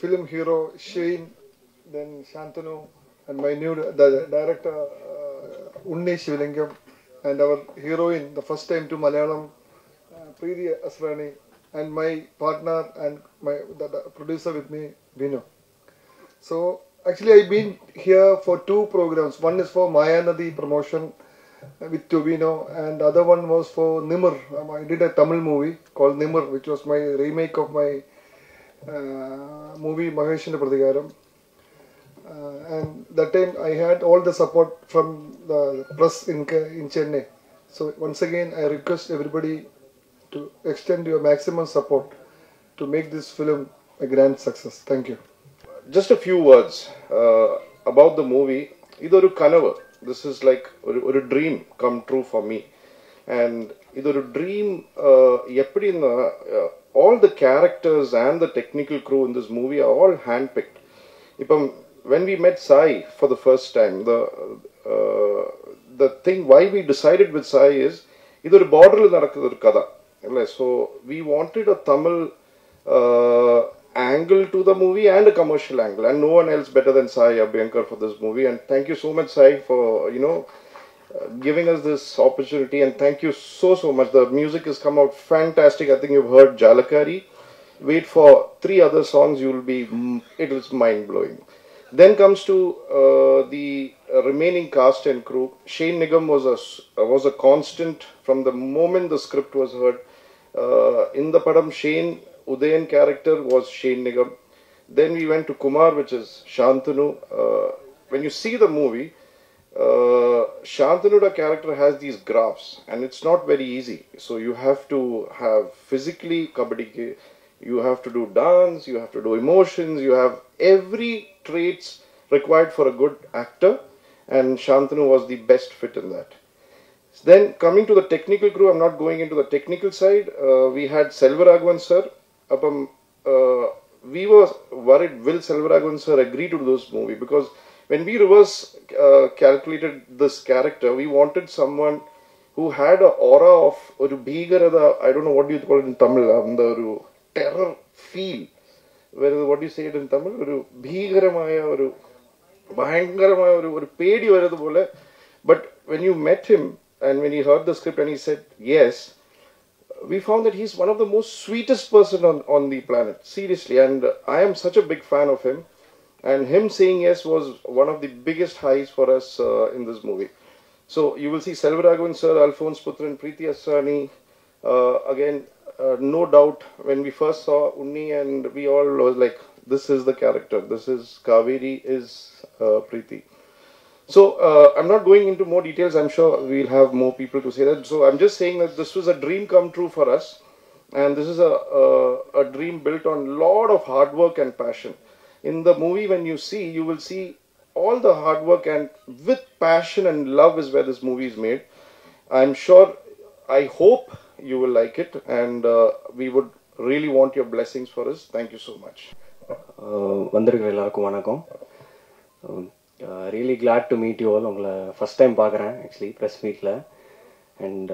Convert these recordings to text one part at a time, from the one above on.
film hero Shane, then Shantanu, and my new the director Unni Shivlingam, and our heroine, the first time to Malayalam, Preeti Asrani, and my partner and the producer with me, Vinu. So actually I've been here for two programs. One is for Maya Nadi promotion with Tobino, and the other one was for Nimar. I did a Tamil movie called Nimar, which was my remake of my movie Maheshwara Pradhigaram. And that time I had all the support from the press in Chennai. So once again I request everybody to extend your maximum support to make this film a grand success. Thank you. Just a few words about the movie. Idoru Kanavu. This is like a dream come true for me. And idoru dream, all the characters and the technical crew in this movie are all handpicked. When we met Sai for the first time, the thing why we decided with Sai is idoru border la nadakkudu kada. So we wanted a Tamil angle to the movie and a commercial angle, and no one else better than Sai Abhyankar for this movie. And thank you so much, Sai, for giving us this opportunity, and thank you so much. The music has come out fantastic. I think you've heard Jalakari. Wait for 3 other songs, it was mind blowing. Then comes to the remaining cast and crew. Shane Nigam was a constant from the moment the script was heard. In the Padam, Shane Udayan character was Shane Nigam. Then we went to Kumar, which is Shantanu. When you see the movie, Shantanu's character has these graphs, and it's not very easy. So you have to have physically kabaddi, you have to do dance, you have to do emotions, you have every traits required for a good actor, and Shantanu was the best fit in that. Then coming to the technical crew, I'm not going into the technical side. We had Selvaraghavan sir. We were worried, will Selvaraghavan sir agree to do this movie? Because when we reverse calculated this character, we wanted someone who had an aura of oru bhigarada, I don't know what do you call it in Tamil, oru terror feel. What do you say it in Tamil? Oru bhigaramaya, oru bhayangaramaya, oru pedi varadu pole. But when you met him and when he heard the script and he said yes, we found that he's one of the most sweetest person on the planet, seriously, and I am such a big fan of him, and him saying yes was one of the biggest highs for us in this movie. So you will see Selvaraghavan sir, Alphonse Putran, Preeti Asrani, again, no doubt when we first saw Unni, and we all was like, this is the character, this is Kaveri, is Preeti. So I'm not going into more details. I'm sure we'll have more people to say that. So I'm just saying that this was a dream come true for us, and this is a dream built on a lot of hard work and passion. In the movie, when you see, you will see all the hard work, and with passion and love is where this movie is made. I'm sure, I hope you will like it, and we would really want your blessings for us. Thank you so much. Really glad to meet you all. First time பார்க்குறேன் actually press meetல, and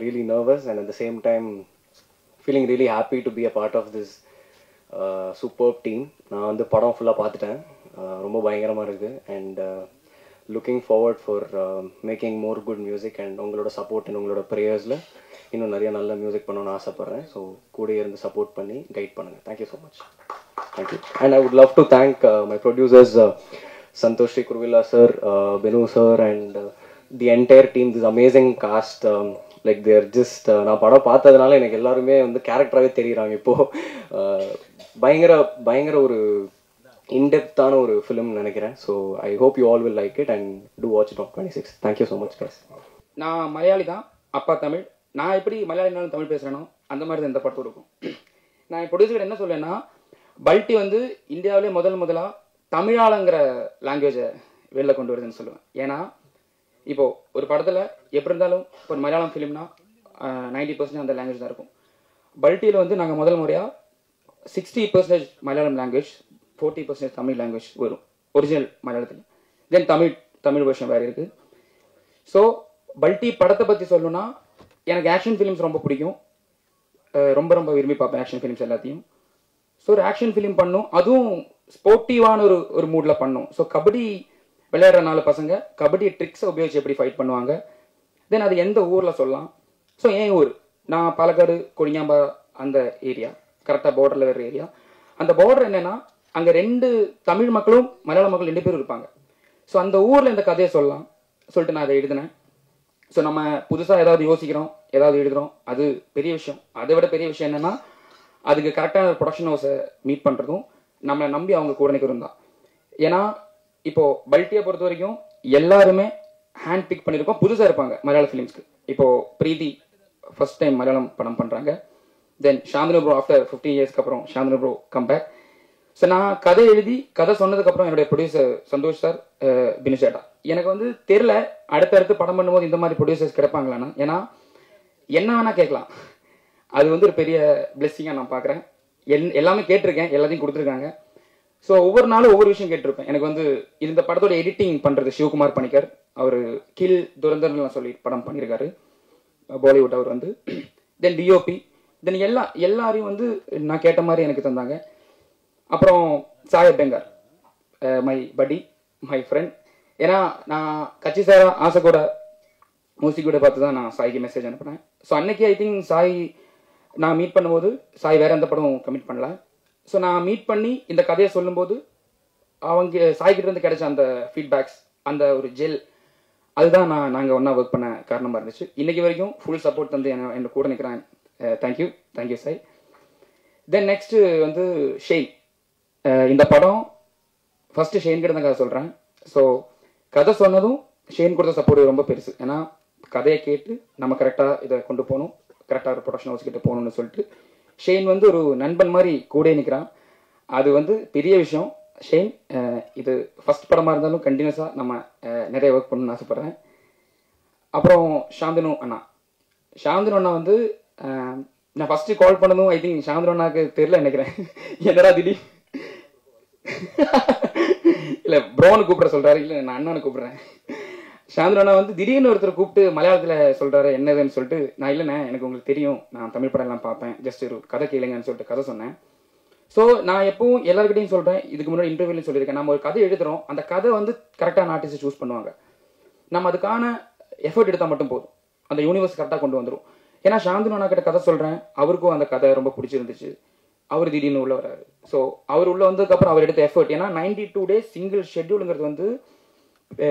really nervous, and at the same time feeling really happy to be a part of this superb team. நான் வந்து படம் ஃபுல்லா பார்த்துட்டேன், ரொம்ப பயங்கரமா இருக்கு, and looking forward for making more good music, and உங்களோட support and உங்களோட prayers-ல இன்னும் நிறைய நல்ல மியூசிக் பண்ணணும்னு ஆசைப்படுறேன். ஸோ கூட இருந்து சப்போர்ட் பண்ணி கைட் பண்ணுங்க. Thank you so much. Thank you. And I would love to thank my producers, Santosh Kurvilla sir, Binu sir, and the entire team, this amazing cast. Like they're just நான் படம் பார்த்ததுனால எனக்கு எல்லாருமே வந்து கேரக்டராகவே தெரியுறாங்க. இப்போ பயங்கர ஒரு இன்டெப்த்தான ஒரு ஃபிலிம் நினைக்கிறேன். So I hope you all will like it and do watch it on 26. Thank you so much guys. நான் மலையாளி தான், அப்பா தமிழ். நான் எப்படி மலையாளினாலும் தமிழ் பேசுகிறேனோ அந்த மாதிரி தான் இந்த படத்தோடு இருக்கும். நான் என் ப்ரொடியூசர் என்ன சொல்லேன்னா, பல்ட்டி வந்து இந்தியாவிலே முதலாக தமிழாளங்கிற லாங்குவேஜை வெளில கொண்டு வருதுன்னு சொல்லுவேன். ஏன்னா இப்போது ஒரு படத்தில் எப்படி இருந்தாலும் இப்போ ஒரு மலையாளம் ஃபிலிம்னா 90% அந்த லாங்குவேஜ் தான் இருக்கும். பல்ட்டியில் வந்து நாங்கள் முதல் முறையாக 60% மலையாளம் லாங்குவேஜ், 40% தமிழ் லாங்குவேஜ் வரும் ஒரிஜினல் மலையாளத்தில். தென் தமிழ் வருஷன் வேறு இருக்குது. ஸோ பல்ட்டி படத்தை பற்றி சொல்லணும்னா, எனக்கு ஆக்ஷன் ஃபிலிம்ஸ் ரொம்ப பிடிக்கும், ரொம்ப விரும்பி பார்ப்பேன் ஆக்ஷன் ஃபிலிம்ஸ் எல்லாத்தையும். ஸோ ஒரு ஆக்ஷன் ஃபிலிம் பண்ணும், அதுவும் ஸ்போர்ட்டிவான ஒரு மூடில் பண்ணும். ஸோ கபடி விளையாடுற 4 பசங்க கபடி ட்ரிக்ஸை உபயோகிச்சு எப்படி ஃபைட் பண்ணுவாங்க, தென் அது எந்த ஊரில் சொல்லலாம். ஸோ என் ஊர் நான் பாலக்காடு கொடிஞாம்பா அந்த ஏரியா, கரெக்டாக பார்டரில் வேறு ஏரியா. அந்த பார்டர் என்னன்னா அங்கே 2 தமிழ் மக்களும் மலையாள மக்கள் 2 பேரும் இருப்பாங்க. ஸோ அந்த ஊரில் இந்த கதையை சொல்லலாம் சொல்லிட்டு நான் அதை எழுதினேன். ஸோ நம்ம புதுசாக ஏதாவது யோசிக்கிறோம், ஏதாவது எழுதுகிறோம், அது பெரிய விஷயம். அதை விட பெரிய விஷயம் என்னென்னா அதுக்கு கரெக்டான ப்ரொடக்ஷன் ஹவுஸை மீட் பண்ணுறதும் நம்மளை நம்பி அவங்க கூட நிற்கிறதும் தான். ஏன்னா இப்போது பல்ட்டியை பொறுத்த வரைக்கும் எல்லாருமே ஹேண்ட் பிக் பண்ணியிருக்கோம், புதுசாக இருப்பாங்க மலையாள ஃபிலிம்ஸ்க்கு. இப்போது பிரீதி ஃபர்ஸ்ட் டைம் மலையாளம் படம் பண்ணுறாங்க. தென் சாந்தனு ப்ரோ ஆஃப்டர் 15 இயர்ஸ்க்கு அப்புறம் சாந்தனு ப்ரோ கம்பேக். ஸோ நான் கதை எழுதி கதை சொன்னதுக்கப்புறம் என்னுடைய ப்ரொடியூசர் சந்தோஷ் சார், பினுஷேட்டா, எனக்கு வந்து தெரில அடுத்தடுத்து படம் பண்ணும்போது இந்த மாதிரி ப்ரொடியூசர்ஸ் கிடைப்பாங்களான்னு. ஏன்னா என்ன வேணால் கேட்கலாம், அது வந்து ஒரு பெரிய பிளெஸ்ஸிங்காக நான் பார்க்குறேன். எல்லாமே கேட்டிருக்கேன், எல்லாத்தையும் கொடுத்துருக்காங்க. ஸோ ஒவ்வொரு நாளும் ஒவ்வொரு விஷயம் கேட்டிருப்பேன். எனக்கு வந்து இந்த படத்தோட எடிட்டிங் பண்ணுறது சிவகுமார் பணிக்கர், அவர் கீழ் துரந்தர்லாம் சொல்லி படம் பண்ணியிருக்காரு பாலிவுட் அவர் வந்து. தென் டிஓபி, தென் எல்லாரையும் வந்து நான் கேட்ட மாதிரி எனக்கு தந்தாங்க. அப்புறம் சாய் பெங்கார், மை படி, மை ஃப்ரெண்ட். ஏன்னா நான் கட்சி சாரா ஆசை கூட மியூசிக் கூட பார்த்து தான் நான் சாய்க்கு மெசேஜ் அனுப்புனேன். ஸோ அன்னைக்கு ஐ திங்க் சாய் நான் மீட் பண்ணும்போது சாய் வேற எந்த படமும் கமிட் பண்ணல. ஸோ நான் மீட் பண்ணி இந்த கதையை சொல்லும்போது அவங்க சாய்கிட்ட இருந்து கிடைச்ச அந்த ஃபீட்பேக்ஸ், அந்த ஒரு ஜெல், அதுதான் நாங்கள் ஒன்றா ஒர்க் பண்ண காரணமாக இருந்துச்சு. இன்னைக்கு வரைக்கும் ஃபுல் சப்போர்ட் தந்து என்னை கூட நிற்கிறேன். தேங்க்யூ சாய். தென் நெக்ஸ்ட் வந்து ஷெயின். இந்த படம் ஃபர்ஸ்ட் ஷெயின் கிட்ட தான் கதை சொல்கிறேன். ஸோ கதை சொன்னதும் ஷெயின் கொடுத்த சப்போர்ட் ரொம்ப பெருசு. ஏன்னா கதையை கேட்டு நம்ம கரெக்டாக இதை கொண்டு போகணும், கரெக்டாக ஒரு ப்ரொடக்ஷன் ஹவுஸ் கிட்ட போகணும்னு சொல்லிட்டு ஷெயின் வந்து ஒரு நண்பன் மாதிரி கூட நிற்கிறான். அது வந்து பெரிய விஷயம். ஷெயின் இது ஃபர்ஸ்ட் படமாக இருந்தாலும் கண்டினியூஸாக நம்ம நிறைய ஒர்க் பண்ணணும்னு ஆசைப்பட்றேன். அப்புறம் சாந்தனு அண்ணா வந்து நான் ஃபர்ஸ்ட் கால் பண்ணதும் ஐ திங்க் சாந்தனு அண்ணாக்கு தெரியல நினைக்கிறேன். என்னடா திடீர் இல்லை ப்ரோன்னு கூப்பிட சொல்கிறாரு, இல்லை நான் அண்ணான்னு கூப்பிட்றேன். சாந்தனு அண்ணா வந்து திடீர்னு ஒருத்தர் கூப்பிட்டு மலையாளத்தில் சொல்கிறாரு என்னதுன்னு சொல்லிட்டு, நான் இல்லைண்ணே எனக்கு உங்களுக்கு தெரியும், நான் தமிழ் படம் எல்லாம் பார்ப்பேன், ஜஸ்ட் ஒரு கதை கேளுங்கன்னு சொல்லிட்டு கதை சொன்னேன். ஸோ நான் எப்பவும் எல்லாருக்கிட்டையும் சொல்கிறேன், இதுக்கு முன்னாடி இன்டர்வியூலையும் சொல்லியிருக்கேன், நம்ம ஒரு கதை எழுதுகிறோம், அந்த கதை வந்து கரெக்டான ஆர்டிஸ்ட் சூஸ் பண்ணுவாங்க, நம்ம அதுக்கான எஃபர்ட் எடுத்தால் மட்டும் போதும், அந்த யூனிவர்ஸ் கரெக்டாக கொண்டு வந்துடும். ஏன்னா சாந்தனு அண்ணா கிட்ட கதை சொல்கிறேன், அவருக்கும் அந்த கதை ரொம்ப பிடிச்சிருந்துச்சு, அவர் திடீர்னு உள்ள வராரு. ஸோ அவர் உள்ள வந்ததுக்கப்புறம் அவர் எடுத்த எஃபர்ட், ஏன்னா 92 days சிங்கிள் ஷெட்யூலுங்கிறது வந்து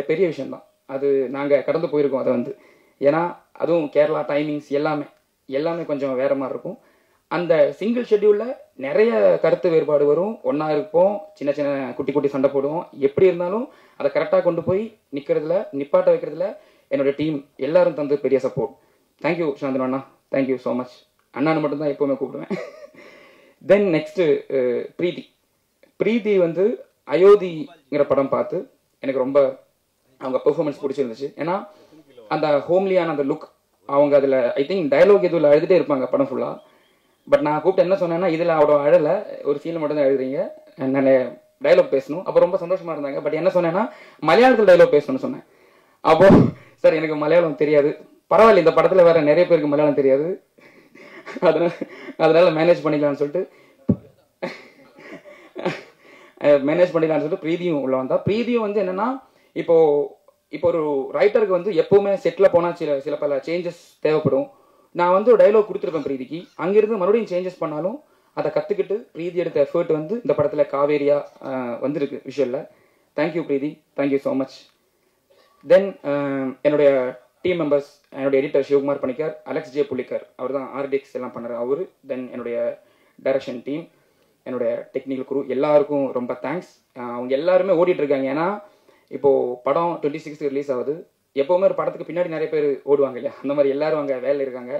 பெரிய விஷயம்தான். அது நாங்கள் கடந்து போயிருக்கோம் அதை வந்து. ஏன்னா அதுவும் கேரளா டைமிங்ஸ் எல்லாமே கொஞ்சம் வேற மாதிரி இருக்கும். அந்த சிங்கிள் ஷெட்யூலில் நிறைய கருத்து வேறுபாடு வரும், ஒன்றா இருப்போம், சின்ன சின்ன குட்டி சண்டை போடுவோம். எப்படி இருந்தாலும் அதை கரெக்டாக கொண்டு போய் நிப்பாட்ட வைக்கிறதுல என்னோட டீம் எல்லாரும் தந்து பெரிய சப்போர்ட். தேங்க்யூ சாந்தனு அண்ணா, தேங்க்யூ ஸோ மச். அண்ணான்னு மட்டும்தான் எப்போவுமே கூப்பிடுவேன். தென் நெக்ஸ்ட்டு பிரீதி வந்து அயோத்திங்கிற படம் பார்த்து எனக்கு ரொம்ப அவங்க பெர்ஃபார்மன்ஸ் பிடிச்சிருந்துச்சு. ஏன்னா அந்த ஹோம்லியான அந்த லுக், அவங்க அதில் ஐ திங்க் டயலாக் எதுவும் அழுதுகிட்டே இருப்பாங்க படம் ஃபுல்லாக. பட் நான் கூப்பிட்டு என்ன சொன்னேன்னா, இதில் அவ்வளோ அழலை, ஒரு சீனில் மட்டும் தான் எழுதுறீங்க, நான் டைலாக் பேசணும். அப்போ ரொம்ப சந்தோஷமாக இருந்தாங்க. பட் என்ன சொன்னேன்னா மலையாளத்தில் டைலாக் பேசணும்னு சொன்னேன். அப்போ சார் எனக்கு மலையாளம் தெரியாது, பரவாயில்ல இந்த படத்தில் வேற நிறைய பேருக்கு மலையாளம் தெரியாது, அதனால மேனேஜ் பண்ணிக்கலாம்னு சொல்லிட்டு பிரீதியும் உள்ள வந்தா. பிரீதியும் வந்து என்னன்னா, இப்போ ஒரு ரைட்டருக்கு வந்து எப்பவுமே செட்டில் போனால் சில பல சேஞ்சஸ் தேவைப்படும். நான் வந்து ஒரு டைலாக் கொடுத்துருப்பேன் பிரீதிக்கு, அங்கிருந்து மறுபடியும் சேஞ்சஸ் பண்ணாலும் அதை கற்றுக்கிட்டு பிரீதி எடுத்த எஃபர்ட் வந்து இந்த படத்தில் காவேரியா வந்திருக்கு விஷுவலில். Thank you Preethi, thank you so much. Then என்னுடைய டீம் மெம்பர்ஸ், என்னுடைய எடிட்டர் சிவகுமார் பணிக்கர், அலெக்ஸ் ஜே புள்ளிக்கர், அவர் தான் ஆர்டிஎக்ஸ் எல்லாம் பண்ணுற அவர். தென் என்னுடைய டைரக்ஷன் டீம், என்னுடைய டெக்னிக்கல் குரூ, எல்லாருக்கும் ரொம்ப தேங்க்ஸ். அவங்க எல்லாருமே ஓடிட்டு இருக்காங்க. ஏன்னா இப்போது படம் 26 ரிலீஸ் ஆகுது. எப்போவுமே ஒரு படத்துக்கு பின்னாடி நிறைய பேர் ஓடுவாங்க இல்லையா, அந்த மாதிரி எல்லாரும் அங்கே வேலையில் இருக்காங்க.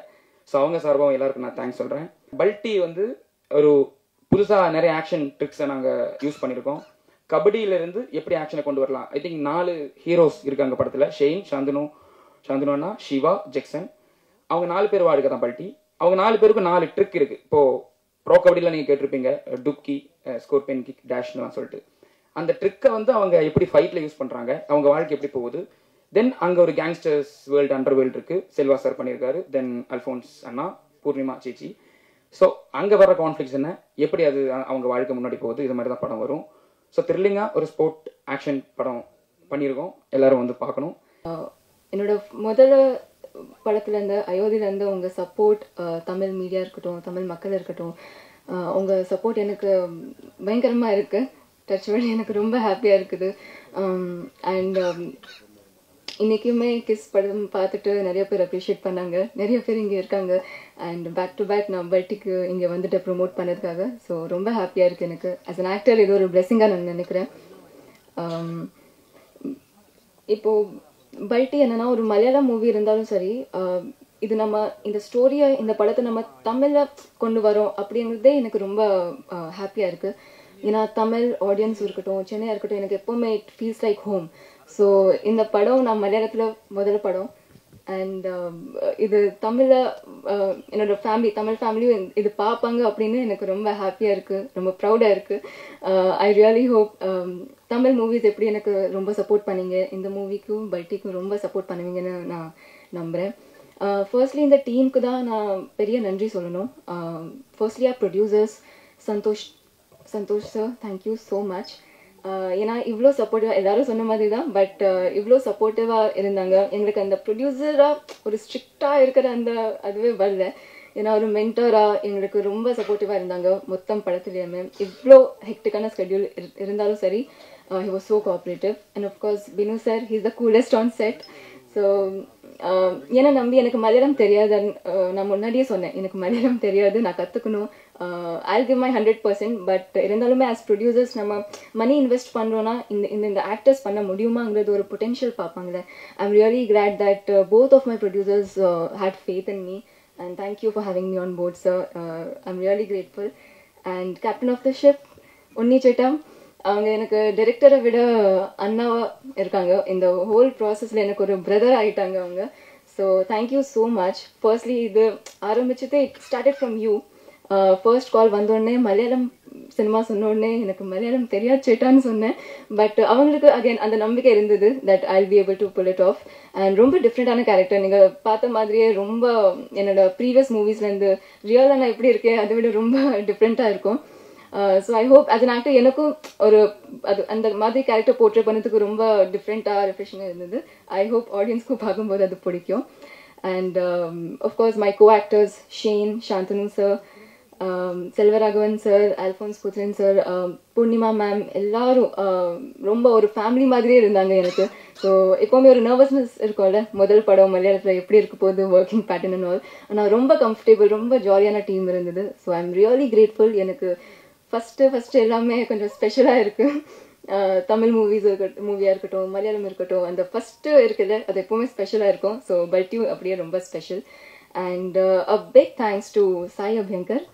ஸோ அவங்க சார்பாகவும் எல்லாருக்கும் நான் தேங்க்ஸ் சொல்கிறேன். பல்ட்டி வந்து ஒரு புதுசாக நிறைய ஆக்ஷன் ட்ரிக்ஸை நாங்கள் யூஸ் பண்ணியிருக்கோம். கபடியிலேருந்து எப்படி ஆக்ஷனை கொண்டு வரலாம். ஐ திங்க் 4 ஹீரோஸ் இருக்காங்க படத்தில், ஷெயின், சாந்தனு அண்ணா, சிவா, ஜெக்சன், அவங்க 4 பேர் வாடுக்க தான் பல்ட்டி. அவங்க 4 பேருக்கும் 4 ட்ரிக் இருக்குது. இப்போது ப்ரோ கபடியில் நீங்கள் கேட்டிருப்பீங்க, டுப்கி, ஸ்கோர்பியன் கிக், டேஷ்லாம் சொல்லிட்டு. அந்த ட்ரிக்கை வந்து அவங்க எப்படி ஃபைட்டில் யூஸ் பண்ணுறாங்க, அவங்க வாழ்க்கை எப்படி போகுது. தென் அங்கே ஒரு கேங்ஸ்டர்ஸ் வேர்ல்டு, அண்டர் வேர்ல்டு இருக்குது, செல்வா சார் பண்ணியிருக்காரு. தென் அல்ஃபோன்ஸ் அண்ணா, பூர்ணிமா சேச்சி. ஸோ அங்கே வர கான்ஃப்ளிக்ஸ் என்ன, எப்படி அது அவங்க வாழ்க்கை முன்னாடி போகுது, இது மாதிரி தான் படம் வரும். ஸோ த்ரில்லிங்காக ஒரு ஸ்போர்ட் ஆக்ஷன் படம் பண்ணியிருக்கோம், எல்லாரும் வந்து பார்க்கணும். என்னோட முதல்ல படத்துலேருந்து அயோத்தியிலேருந்து உங்கள் சப்போர்ட், தமிழ் மீடியா இருக்கட்டும், தமிழ் மக்கள் இருக்கட்டும், உங்கள் சப்போர்ட் எனக்கு பயங்கரமாக இருக்குது. டச் வேர்டு எனக்கு ரொம்ப ஹாப்பியாக இருக்குது. அண்ட் இன்றைக்குமே கிஸ் படம் பார்த்துட்டு நிறைய பேர் அப்ரிஷியேட் பண்ணாங்க, நிறைய பேர் இங்கே இருக்காங்க. அண்ட் பேக் டு பேக் நான் பல்ட்டிக்கு இங்கே வந்துட்டு ப்ரொமோட் பண்ணதுக்காக ஸோ ரொம்ப ஹாப்பியாக இருக்குது எனக்கு. ஆஸ் அன் ஆக்டர் இது ஒரு பிளெஸிங்காக நான் நினைக்கிறேன். இப்போது பல்ட்டி என்னன்னா ஒரு மலையாளம் மூவி இருந்தாலும் சரி, இது நம்ம இந்த ஸ்டோரியை இந்த படத்தை நம்ம தமிழில் கொண்டு வரோம் அப்படிங்கிறதே எனக்கு ரொம்ப ஹாப்பியாக இருக்குது. ஏன்னா தமிழ் ஆடியன்ஸ் இருக்கட்டும், சென்னையாக இருக்கட்டும், எனக்கு எப்போவுமே it feels like home. So இந்த படம் நான் மலையாளத்தில் முதல் படம் அண்ட் இது தமிழில் என்னோட ஃபேமிலி, தமிழ் ஃபேமிலியும் இது பார்ப்பாங்க அப்படின்னு எனக்கு ரொம்ப ஹாப்பியாக இருக்குது, ரொம்ப ப்ரௌடாக இருக்குது. I really hope Tamil movies எப்படி எனக்கு ரொம்ப சப்போர்ட் பண்ணீங்க, இந்த மூவிக்கும் பல்ட்டிக்கும் ரொம்ப சப்போர்ட் பண்ணுவீங்கன்னு நான் நம்புகிறேன். ஃபர்ஸ்ட்லி இந்த டீமுக்கு தான் நான் பெரிய நன்றி சொல்லணும். Firstly producers Santhosh sir, thank you so much. ஏன்னா இவ்வளோ சப்போர்ட்டிவாக எல்லாரும் சொன்ன மாதிரி தான், பட் இவ்வளோ சப்போர்ட்டிவாக இருந்தாங்க எங்களுக்கு. அந்த ப்ரொடியூசராக ஒரு ஸ்ட்ரிக்டாக இருக்கிற அந்த அதுவே வரல. ஏன்னா ஒரு மென்டராக எங்களுக்கு ரொம்ப சப்போர்ட்டிவாக இருந்தாங்க மொத்தம் படத்துலேயுமே. இவ்வளோ ஹெக்டிக்கான ஸ்கெட்யூல் இருந்தாலும் சரி, he was so cooperative. And of course Binu sir, he's the coolest on set. So ஏன்னா நம்பி எனக்கு மலையாளம் தெரியாது, நான் முன்னாடியே சொன்னேன் எனக்கு மலையாளம் தெரியாது, நான் கற்றுக்கணும். I'll give my 100%. பட் இருந்தாலுமே ஆஸ் ப்ரொடியூசர்ஸ் நம்ம மணி இன்வெஸ்ட் பண்ணுறோன்னா இந்த ஆக்டர்ஸ் பண்ண முடியுமாங்கிறது ஒரு பொட்டென்ஷியல் பார்ப்பாங்களே. I'm really glad that both of my producers had faith in me and thank you for having me on board sir. I'm really grateful. And captain of the ship Unni chettan, அவங்க எனக்கு டைரக்டரை விட அண்ணாவா இருக்காங்க. இந்த ஹோல் ப்ராசஸில் எனக்கு ஒரு பிரதர் ஆகிட்டாங்க அவங்க. So thank you so much. Firstly இது ஆரம்பிச்சதே it started from you. First call வந்தோடனே மலையாளம் சினிமா சொன்னோடனே எனக்கு மலையாளம் தெரியாது சேட்டான்னு சொன்னேன். பட் அவங்களுக்கு அகைன் அந்த நம்பிக்கை இருந்தது that I will be able to pull it off. And ரொம்ப டிஃப்ரெண்டான கேரக்டர், நீங்கள் பார்த்த மாதிரியே ரொம்ப என்னோட ப்ரீவியஸ் மூவிஸ்லேருந்து ரியலாக நான் எப்படி இருக்கேன் அதை விட ரொம்ப டிஃப்ரெண்ட்டாக இருக்கும். So I hope as an actor எனக்கும் ஒரு அது அந்த மாதிரி கேரக்டர் போர்ட்ரே பண்ணதுக்கு ரொம்ப டிஃப்ரெண்ட்டாக ரிஃப்ரெஷிங்காக இருந்தது. ஐ ஹோப் ஆடியன்ஸ்க்கும் பார்க்கும்போது அது பிடிக்கும். And of course my co actors Shane, Shanthanu sir, Selvaraghavan sir, Alphonse Puthren sir, Poornima ma'am, எல்லாரும் ரொம்ப ஒரு ஃபேமிலி மாதிரியே இருந்தாங்க எனக்கு. ஸோ எப்போவுமே ஒரு நர்வஸ்னஸ் இருக்கும்ல, முதல் படம் மலையாளத்தில் எப்படி இருக்க போகுது, ஒர்க்கிங் பேட்டர்ன் அண்ட் ஆல். ஆனால் ரொம்ப கம்ஃபர்டபுள், ரொம்ப ஜாலியான டீம் இருந்தது. So I am really grateful. எனக்கு ஃபஸ்ட்டு எல்லாமே கொஞ்சம் ஸ்பெஷலாக இருக்குது. தமிழ் மூவியாக இருக்கட்டும், மலையாளம் இருக்கட்டும், அந்த ஃபஸ்ட்டு இருக்குது அது எப்போவுமே ஸ்பெஷலாக இருக்கும். ஸோ பல்ட்டியும் அப்படியே ரொம்ப special. And a big thanks to Sai Abhyankar.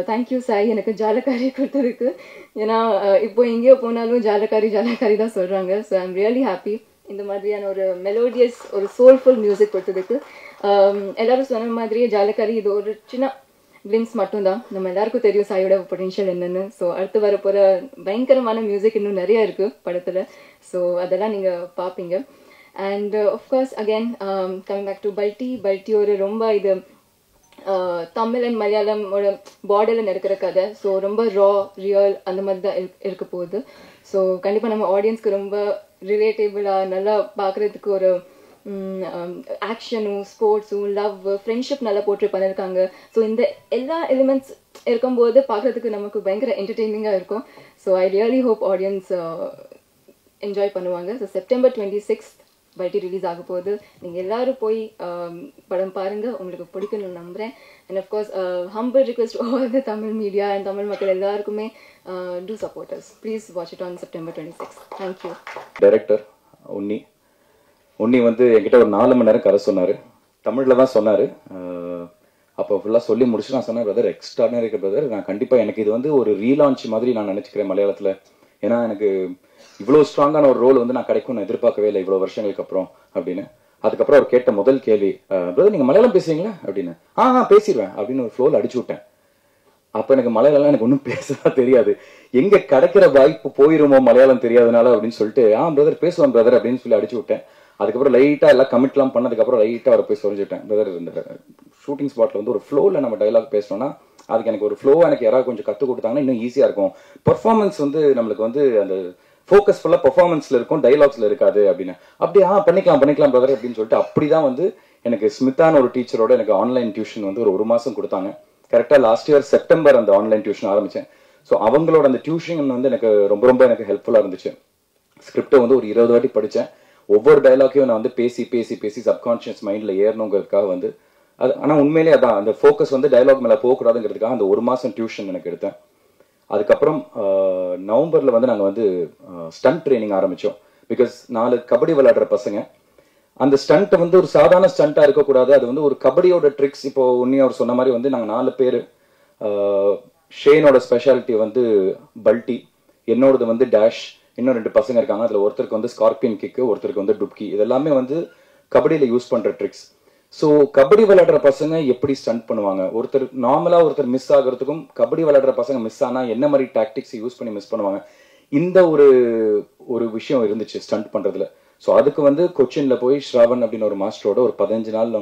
Thank you Sai எனக்கு ஜாலக்காரி கொடுத்ததுக்கு. ஏன்னா இப்போ எங்கேயோ போனாலும் ஜாலக்காரி தான் சொல்கிறாங்க. So I am really happy இந்த மாதிரியான ஒரு மெலோடியஸ் ஒரு சோல்ஃபுல் மியூசிக் கொடுத்ததுக்கு. எல்லாரும் சொன்ன மாதிரியே ஜாலக்காரி இது ஒரு சின்ன கிளிம்ஸ் மட்டும்தான். நம்ம எல்லாருக்கும் தெரியும் சாயோட பொட்டென்ஷியல் என்னென்னு. ஸோ அடுத்து வர போகிற பயங்கரமான மியூசிக் இன்னும் நிறையா இருக்குது படத்தில். ஸோ அதெல்லாம் நீங்கள் பார்ப்பீங்க. And of course again coming back to Balti ஒரு ரொம்ப இது தமிழ் அண்ட் மலையாளமோட பார்டரில் நடக்கிற கதை. ஸோ ரொம்ப ரியல் அந்த மாதிரி தான் இருக்க போகுது. ஸோ கண்டிப்பாக நம்ம ஆடியன்ஸ்க்கு ரொம்ப ரிலேட்டபிளாக நல்லா பார்க்குறதுக்கு ஒரு ஆக்ஷனும் ஸ்போர்ட்ஸும் லவ் ஃப்ரெண்ட்ஷிப் நல்லா போர்ட்ரே பண்ணியிருக்காங்க. ஸோ இந்த எல்லா எலிமெண்ட்ஸ் இருக்கும்போது பார்க்குறதுக்கு நமக்கு பயங்கர என்டர்டெய்னிங்காக இருக்கும். So I really hope audience enjoy பண்ணுவாங்க. ஸோ செப்டம்பர் 26 பல்ட்டி ரிலீஸ் ஆக போகுது. நீங்கள் எல்லோரும் போய் படம் பாருங்கள், உங்களுக்கு பிடிக்கணும்னு நம்புகிறேன். And of course humble request all the Tamil media and Tamil மக்கள் எல்லாருக்குமே to supporters. Please watch it on September 26. Thank you. Director Unni வந்து என்கிட்ட ஒரு 4 மணி நேரம் கதை சொன்னார். தமிழில் தான் சொன்னார். அப்போ ஃபுல்லாக சொல்லி முடிச்சு நான் சொன்னேன், பிரதர் எக்ஸ்ட்ரானரி பிரதர், நான் கண்டிப்பாக எனக்கு இது வந்து ஒரு ரீலான்ச் மாதிரி நான் நினச்சிக்கிறேன் மலையாளத்தில். ஏன்னா எனக்கு இவ்வளோ ஸ்ட்ராங்கான ஒரு ரோல் வந்து நான் கிடைக்கும்னு எதிர்பார்க்கவே இல்லை இவ்வளோ வருஷங்களுக்கு அப்புறம் அப்படின்னு. அதுக்கப்புறம் அவர் கேட்ட முதல் கேள்வி, பிரதர் நீங்கள் மலையாளம் பேசுவீங்களா அப்படின்னு. பேசிடுவேன் அப்படின்னு ஒரு ஃப்ளோவில் அடிச்சு விட்டேன். அப்போ எனக்கு மலையாளம் எனக்கு ஒன்றும் பேசதான் தெரியாது. எங்கே கிடைக்கிற வாய்ப்பு போயிருமோ மலையாளம் தெரியாதனால அப்படின்னு சொல்லிட்டு பிரதர் பேசுவேன் பிரதர் அப்படின்னு சொல்லி அடிச்சு விட்டேன். அதுக்கப்புறம் லைட்டாக எல்லாம் கமிட்லாம் பண்ணதுக்கப்புறம் லைட்டாக அவரை போய் சொல்லிச்சுட்டேன், பிரதர் இந்த ஷூட்டிங் ஸ்பாட்டில் வந்து ஒரு ஃப்ளோவில் நம்ம டைலாக் பேசணும்னா அதுக்கு எனக்கு ஒரு ஃப்ளோ எனக்கு யாராவது கொஞ்சம் கற்றுக் கொடுத்தாங்கன்னா இன்னும் ஈஸியாக இருக்கும். பெர்ஃபார்மன்ஸ் வந்து நம்மளுக்கு வந்து அந்த ஃபோக்கஸ் ஃபுல்லாக பெர்ஃபார்மன்ஸில் இருக்கும், டைலாக்ஸில் இருக்காது அப்படின்னு. அப்படியே பண்ணிக்கலாம் பிரதர் அப்படின்னு சொல்லிட்டு அப்படி தான் வந்து எனக்கு ஸ்மித்தான ஒரு டீச்சரோட எனக்கு ஆன்லைன் டியூஷன் வந்து ஒரு மாதம் கொடுத்தாங்க. கரெக்டாக லாஸ்ட் இயர் செப்டம்பர் அந்த ஆன்லைன் டியூஷன் ஆரம்பித்தேன். ஸோ அவங்களோட அந்த டியூஷன் வந்து எனக்கு ரொம்ப எனக்கு ஹெல்ப்ஃபுல்லாக இருந்துச்சு. ஸ்கிரிப்டை வந்து ஒரு 20 வாட்டி படித்தேன். ஒவ்வொரு டைலாக்கையும் நான் வந்து பேசி சப்கான்ஷியஸ் மைண்டில் ஏறணுங்கிறதுக்காக வந்து அது. ஆனால் உண்மையிலேயே அதான் அந்த ஃபோக்கஸ் வந்து டைலாக் மேலே போகக்கூடாதுங்கிறதுக்காக அந்த 1 மாதம் டியூஷன் எனக்கு எடுத்தேன். அதுக்கப்புறம் நவம்பரில் வந்து நாங்கள் வந்து ஸ்டண்ட் ட்ரைனிங் ஆரம்பித்தோம். பிகாஸ் 4 கபடி விளையாடுற பசங்க, அந்த ஸ்டண்ட் வந்து ஒரு சாதாரண ஸ்டண்ட்டாக இருக்கக்கூடாது, அது வந்து ஒரு கபடியோட ட்ரிக்ஸ். இப்போ உன்னி அவர் சொன்ன மாதிரி வந்து நாங்கள் 4 பேர், ஷேனோட ஸ்பெஷாலிட்டி வந்து பல்ட்டி, என்னோடது வந்து டேஷ், இன்னும் 2 பசங்க இருக்காங்க. அதில் ஒருத்தருக்கு வந்து ஸ்கார்பியன் கிக்கு, ஒருத்தருக்கு வந்து டுப்கி. இதெல்லாமே வந்து கபடியில் யூஸ் பண்ணுற ட்ரிக்ஸ். ஸோ கபடி விளையாடுற பசங்க எப்படி ஸ்டண்ட் பண்ணுவாங்க, ஒருத்தர் மிஸ் ஆகிறதுக்கும் கபடி விளையாடுற பசங்க மிஸ் ஆனால் என்ன மாதிரி டாக்டிக்ஸ் யூஸ் பண்ணி மிஸ் பண்ணுவாங்க, இந்த ஒரு விஷயம் இருந்துச்சு ஸ்டண்ட் பண்ணுறதுல. ஸோ அதுக்கு வந்து கொச்சின்ல போய் ஸ்ராவன் அப்படின்னு ஒரு மாஸ்டரோட ஒரு 15 நாள்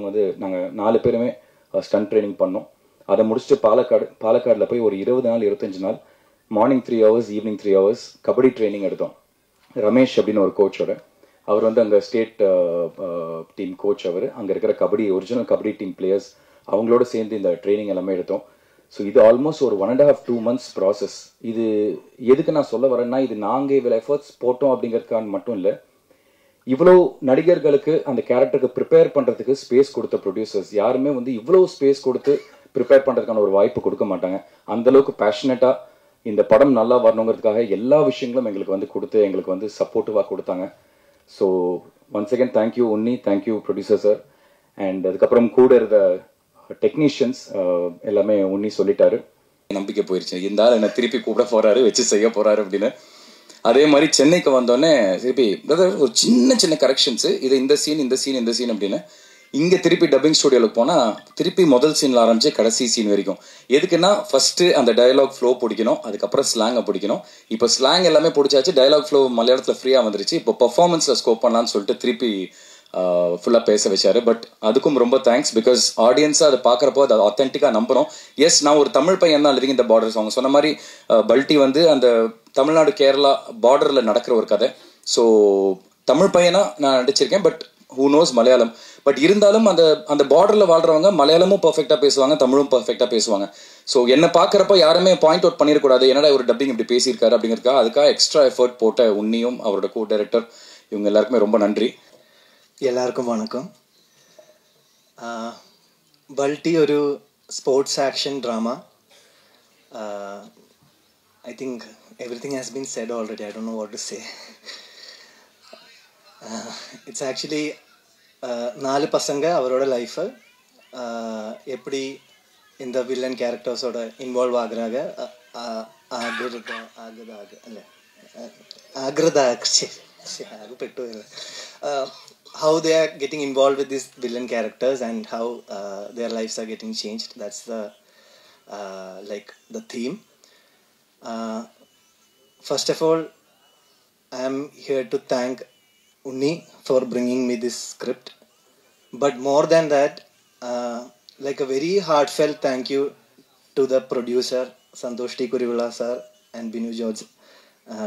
நாங்கள் 4 பேருமே ஸ்டண்ட் ட்ரைனிங் பண்ணோம். அதை முடிச்சுட்டு பாலக்காடில் போய் ஒரு 20 நாள் 25 நாள் morning 3 hours evening 3 hours kabaddi training எடுத்தோம். ரமேஷ் அப்படின்னு ஒரு கோச்சோட, அவர் வந்து அங்கே ஸ்டேட் டீம் கோச். அவர் அங்கே இருக்கிற ஒரிஜினல் கபடி டீம் பிளேயர்ஸ் அவங்களோட சேர்ந்து இந்த ட்ரைனிங் எல்லாமே எடுத்தோம். ஸோ இது ஆல்மோஸ்ட் ஒரு 1.5-2 months ப்ராசஸ். இது எதுக்கு நான் சொல்ல வரேன்னா, இது நாங்கள் இவ்வளோ எஃபர்ட்ஸ் போட்டோம் அப்படிங்கிறதுக்கான மட்டும் இல்லை, இவ்வளோ நடிகர்களுக்கு அந்த கேரக்டருக்கு ப்ரிப்பேர் பண்ணுறதுக்கு ஸ்பேஸ் கொடுத்த ப்ரொடியூசர்ஸ் யாருமே வந்து இவ்வளோ ஸ்பேஸ் கொடுத்து ப்ரிப்பேர் பண்ணுறதுக்கான ஒரு வாய்ப்பு கொடுக்க மாட்டாங்க. அந்தளவுக்கு பேஷனட்டாக இந்த படம் நல்லா வரணுங்கிறதுக்காக எல்லா விஷயங்களும் எங்களுக்கு வந்து கொடுத்து எங்களுக்கு வந்து சப்போர்ட்டிவாக கொடுத்தாங்க. So once again thank you Unni, thank you producer sir. And அதுக்கப்புறம் கூட இருந்த டெக்னீஷியன்ஸ் எல்லாமே உன்னி சொல்லிட்டாரு. நம்பிக்கை போயிடுச்சு, இருந்தாலும் என்ன திருப்பி கூப்பிட போறாரு, வச்சு செய்ய போறாரு அப்படின்னு. அதே மாதிரி சென்னைக்கு வந்தோடனே திருப்பி பிரதர் ஒரு சின்ன கரெக்ஷன்ஸ், இது இந்த சீன் அப்படின்னு இங்கே திருப்பி டப்பிங் ஸ்டுடியோவில் போனால் திருப்பி முதல் சீனில் ஆரம்பிச்சு கடைசி சீன் வரைக்கும். எதுக்குன்னா ஃபர்ஸ்ட் அந்த டயலாக் ஃப்ளோ பிடிக்கணும், அதுக்கப்புறம் ஸ்லாங்கை பிடிக்கணும். இப்போ ஸ்லாங் எல்லாமே பிடிச்சாச்சு, டயலாக் ஃப்ளோ மலையாளத்தில் ஃப்ரீயாக வந்துருச்சு. இப்போ பர்ஃபார்மன்ஸில் ஸ்கோப் பண்ணலான்னு சொல்லிட்டு திருப்பி ஃபுல்லாக பேச வச்சாரு. பட் அதுக்கும் ரொம்ப தேங்க்ஸ், பிகாஸ் ஆடியன்ஸாக அதை பார்க்குறப்போ அதை ஆத்தென்டிக்காக நம்புகிறோம். எஸ், நான் ஒரு தமிழ் பையன் தான் லிவிங் இந்த பார்டர்ஸ். அவங்க சொன்ன மாதிரி பல்ட்டி வந்து அந்த தமிழ்நாடு கேரளா பார்டரில் நடக்கிற ஒரு கதை. ஸோ தமிழ் பையனா நான் நடிச்சிருக்கேன், but who knows Malayalam. But இருந்தாலும் அந்த பார்டரில் வாழ்றவங்க மலையாளமும் பர்ஃபெக்டாக பேசுவாங்க, தமிழும் பர்ஃபெக்டாக பேசுவாங்க. ஸோ என்னை பார்க்குறப்ப யாருமே பாயிண்ட் அவுட் பண்ணிடக்கூடாது, என்னடா ஒரு டப்பிங் இப்படி பேசியிருக்காரு அப்படிங்கிறதுக்காக அதுக்காக எக்ஸ்ட்ரா எஃபர்ட் போட்ட உன்னியும் அவரோட கோ டைரக்டர் இவங்க எல்லாருக்குமே ரொம்ப நன்றி. எல்லாருக்கும் வணக்கம். பல்ட்டி ஒரு sports action drama. I think everything has been said already. I don't know what to say. It's actually 4 பசங்க அவரோட லைஃபை எப்படி இந்த வில்லன் கேரக்டர்ஸோட இன்வால்வ் ஆகுறாங்க, how they are getting involved with these villain characters and how their lives are getting changed. That's the the theme. First of all, I am here to thank Unni for bringing me this script. But more than that, a very heartfelt thank you to the producer Santosh T. Kurivula sir and Binu George,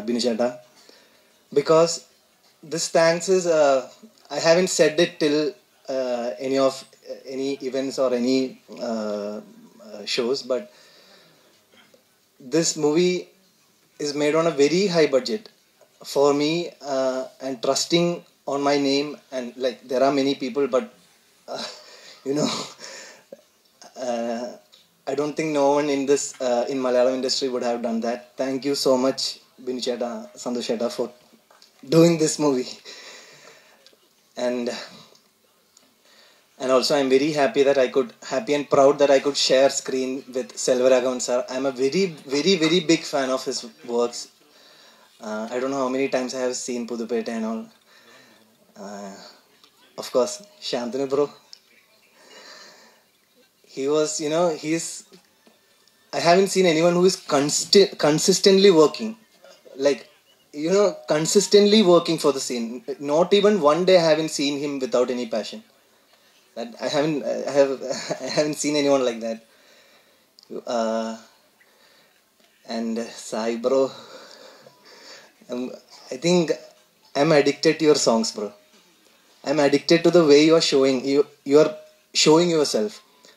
Binu Chetta. Because this thanks is, I haven't said it till any events or any shows, but this movie is made on a very high budget for me, and trusting on my name. And there are many people, but I don't think no one in this in Malayalam industry would have done that. Thank you so much, Binu Chetta, Santosh Chetta, for doing this movie. And also I'm very happy and proud that I could share screen with Selvaragavan sir. I'm a very, very, very big fan of his works. I don't know how many times I have seen Pudupeta and all. Of course, Shantanu bro. He was, I haven't seen anyone who is consistently working. Consistently working for the scene. Not even one day I haven't seen him without any passion. I haven't seen anyone like that. And Sai bro, I think I'm addicted to your songs, bro. I'm addicted to the way you are showing. You are showing yourself.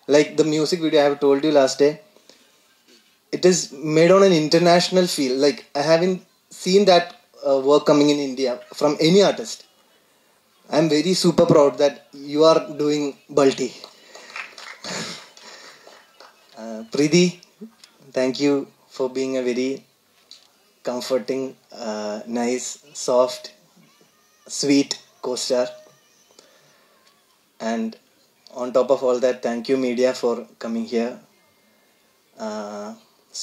Like the music video I have told you last day, it is made on an international feel. Like I haven't seen that work coming in India from any artist. I'm very super proud that you are doing Balti. Preeti, thank you for being a very comforting, nice, soft, sweet co-star. And on top of all that, thank you media for coming here.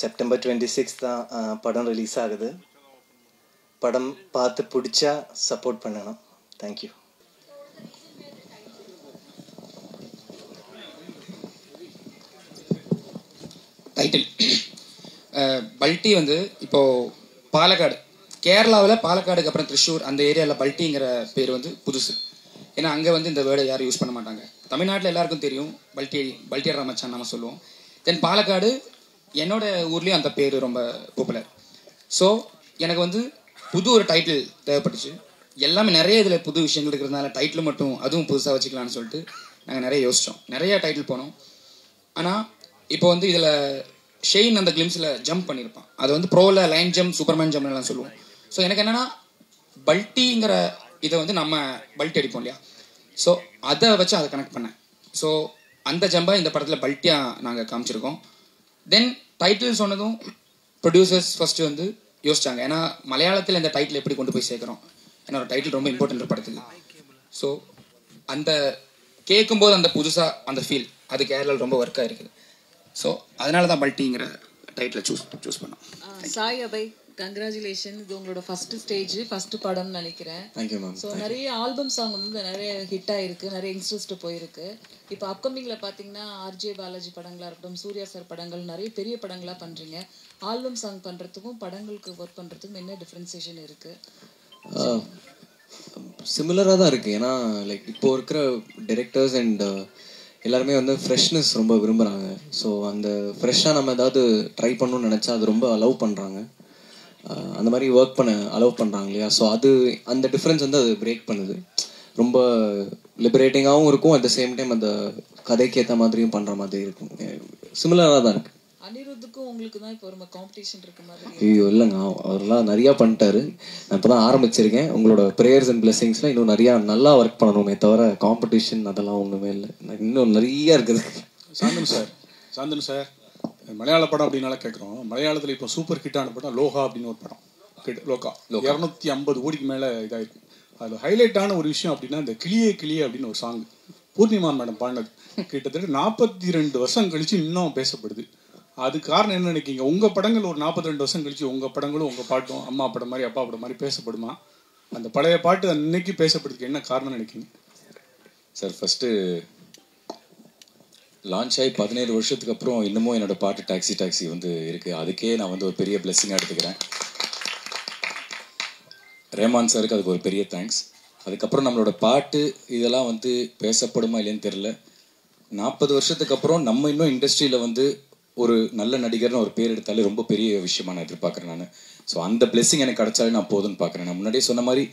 September 26th படம் release ஆகுது. படம் பார்த்து பிடிச்சா support பண்ணணும். Thank you. Title பல்ட்டி வந்து இப்போது பாலக்காடு, கேரளாவில் பாலக்காடுக்கு அப்புறம் திருச்சூர் அந்த ஏரியாவில் பல்ட்டிங்கிற பேர் வந்து புதுசு. ஏன்னா அங்கே வந்து இந்த வேர்டை யாரும் யூஸ் பண்ண மாட்டாங்க. தமிழ்நாட்டில் எல்லாருக்கும் தெரியும் பல்ட்டியர் ராமச்சான் நம்ம சொல்லுவோம். தென் பாலக்காடு என்னோட ஊர்லேயும் அந்த பேர் ரொம்ப பாப்புலர். ஸோ எனக்கு வந்து புது ஒரு டைட்டில் தேவைப்பட்டுச்சு. எல்லாமே நிறைய இதில் புது விஷயங்கள் இருக்கிறதுனால டைட்டில் மட்டும் அதுவும் புதுசாக வச்சுக்கலான்னு சொல்லிட்டு நாங்கள் நிறைய யோசித்தோம். நிறைய டைட்டில் போனோம். ஆனால் இப்போ வந்து இதில் ஷெயின் அந்த கிளிம்ஸில் ஜம்ப் பண்ணியிருப்பான். அது வந்து ப்ரோவில் லைன் ஜம்ப், சூப்பர்மேன் ஜம்ப்லாம் சொல்லுவோம். ஸோ எனக்கு என்னென்னா பல்ட்டிங்கிற இதை வந்து நம்ம பல்ட்டி அடிப்போம் இல்லையா, ஸோ அதை வச்சு அதை கனெக்ட் பண்ணேன். ஸோ அந்த ஜம்பை இந்த படத்தில் பல்ட்டியாக நாங்கள் காமிச்சிருக்கோம். தென் டைட்டில் சொன்னதும் ப்ரொடியூசர்ஸ் ஃபஸ்ட்டு வந்து யோசிச்சாங்க. ஏன்னா மலையாளத்தில் இந்த டைட்டில் எப்படி கொண்டு போய் சேர்க்குறோம், ஏன்னா ஒரு டைட்டில் ரொம்ப இம்பார்ட்டன்ட் படத்துக்கு. ஸோ அந்த கேட்கும்போது அந்த புதுசாக அந்த ஃபீல் அது கேரளாவில் ரொம்ப ஒர்க்காக இருக்குது. ஸோ அதனால தான் பல்ட்டிங்கிற டைட்டிலை சூஸ் பண்ணோம். சாய் அபய், கங்க்ராச்சுலேஷன். இது உங்களோட ஃபர்ஸ்ட் ஸ்டேஜ், ஃபர்ஸ்ட் படம்னு நினைக்கிறேன். ஸோ நிறைய ஆல்பம் சாங் வந்து நிறைய ஹிட் ஆயிருக்கு, நிறைய யங்ஸ்டர்ஸ்ட்டு போயிருக்கு. இப்போ அப்கமிங்கில் பார்த்தீங்கன்னா ஆர்ஜே பாலாஜி படங்களாக இருக்கட்டும், சூர்யா சார் படங்கள், நிறைய பெரிய படங்களாக பண்ணுறீங்க. ஆல்பம் சாங் பண்ணுறதுக்கும் படங்களுக்கு ஒர்க் பண்ணுறதுக்கும் என்ன டிஃப்ரென்சியேஷன் இருக்குது? சிமிலராக தான் இருக்குது. ஏன்னா லைக் இப்போ இருக்கிற டைரக்டர்ஸ் அண்ட் எல்லாருமே வந்து ஃப்ரெஷ்னஸ் ரொம்ப விரும்புகிறாங்க. ஸோ அந்த ஃப்ரெஷ்ஷாக நம்ம ஏதாவது ட்ரை பண்ணணும்னு நினச்சா அது ரொம்ப அலோவ் பண்ணுறாங்க, அந்த மாதிரி ஒர்க் பண்ண அலோவ் பண்ணுறாங்க இல்லையா. ஸோ அது அந்த டிஃப்ரென்ஸ் வந்து அது பிரேக் பண்ணுது. ரொம்ப லிபரேட்டிங்காகவும் இருக்கும், அட் த சேம் டைம் அந்த கதைக்கு ஏற்ற மாதிரியும் பண்ணுற மாதிரி இருக்கும். சிமிலராக தான் இருக்குது. அனிருத்துக்கும் உங்களுக்கு தான் இப்போ ரொம்ப காம்படிஷன் இருக்க மாதிரி. ஐயோ இல்லைங்க, அவரெல்லாம் நிறையா பண்ணிட்டாரு. நான் இப்போ தான் ஆரம்பிச்சிருக்கேன். உங்களோட ப்ரேயர்ஸ் அண்ட் பிளெஸிங்ஸ்லாம் இன்னும் நிறையா நல்லா ஒர்க் பண்ணணுமே தவிர காம்படிஷன் அதெல்லாம் ஒன்றுமே இல்லை. இன்னும் நிறையா இருக்குது. சாந்தனு சார் மலையாள படம் அப்படின்னால கேட்குறோம். மலையாளத்தில் இப்போ சூப்பர் ஹிட்டான படம் லோகா அப்படின்னு ஒரு படம். லோகா 250 கோடிக்கு மேலே இதாகிருக்கு. அதில் ஹைலைட்டான ஒரு விஷயம் அப்படின்னா இந்த கிளியே கிளியே அப்படின்னு ஒரு சாங் பூர்ணிமா மேடம் பாடினது. கிட்டத்தட்ட 42 வருஷம் கழிச்சு இன்னும் பேசப்படுது. அது காரணம் என்ன நினைக்கிங்க? உங்கள் படங்கள் ஒரு 42 வருஷம் கழிச்சு உங்கள் படங்களும் உங்கள் பாட்டும் அம்மா படம் மாதிரி அப்பா படம் மாதிரி பேசப்படுமா? அந்த பழைய பாட்டு அன்னைக்கு பேசப்படுறதுக்கு என்ன காரணம் நினைக்கிங்க சார்? ஃபஸ்ட்டு லான்ச் ஆகி 17 வருஷத்துக்கு அப்புறம் இன்னமும் என்னோட பாட்டு டாக்ஸி வந்து இருக்குது. அதுக்கே நான் வந்து ஒரு பெரிய பிளெஸ்ஸிங்காக எடுத்துக்கிறேன். ரேமான் சாருக்கு அதுக்கு ஒரு பெரிய தேங்க்ஸ். அதுக்கப்புறம் நம்மளோட பாட்டு இதெல்லாம் வந்து பேசப்படுமா இல்லைன்னு தெரில. 40 வருஷத்துக்கு அப்புறம் நம்ம இன்னும் இண்டஸ்ட்ரியில் வந்து ஒரு நல்ல நடிகர்னு ஒரு பேர் எடுத்தாலே ரொம்ப பெரிய விஷயமா நான் எதிர்பார்க்குறேன் நான். ஸோ அந்த பிளெஸ்ஸிங் எனக்கு கிடைச்சாலே நான் போதும்னு பார்க்குறேன். நான் முன்னாடியே சொன்ன மாதிரி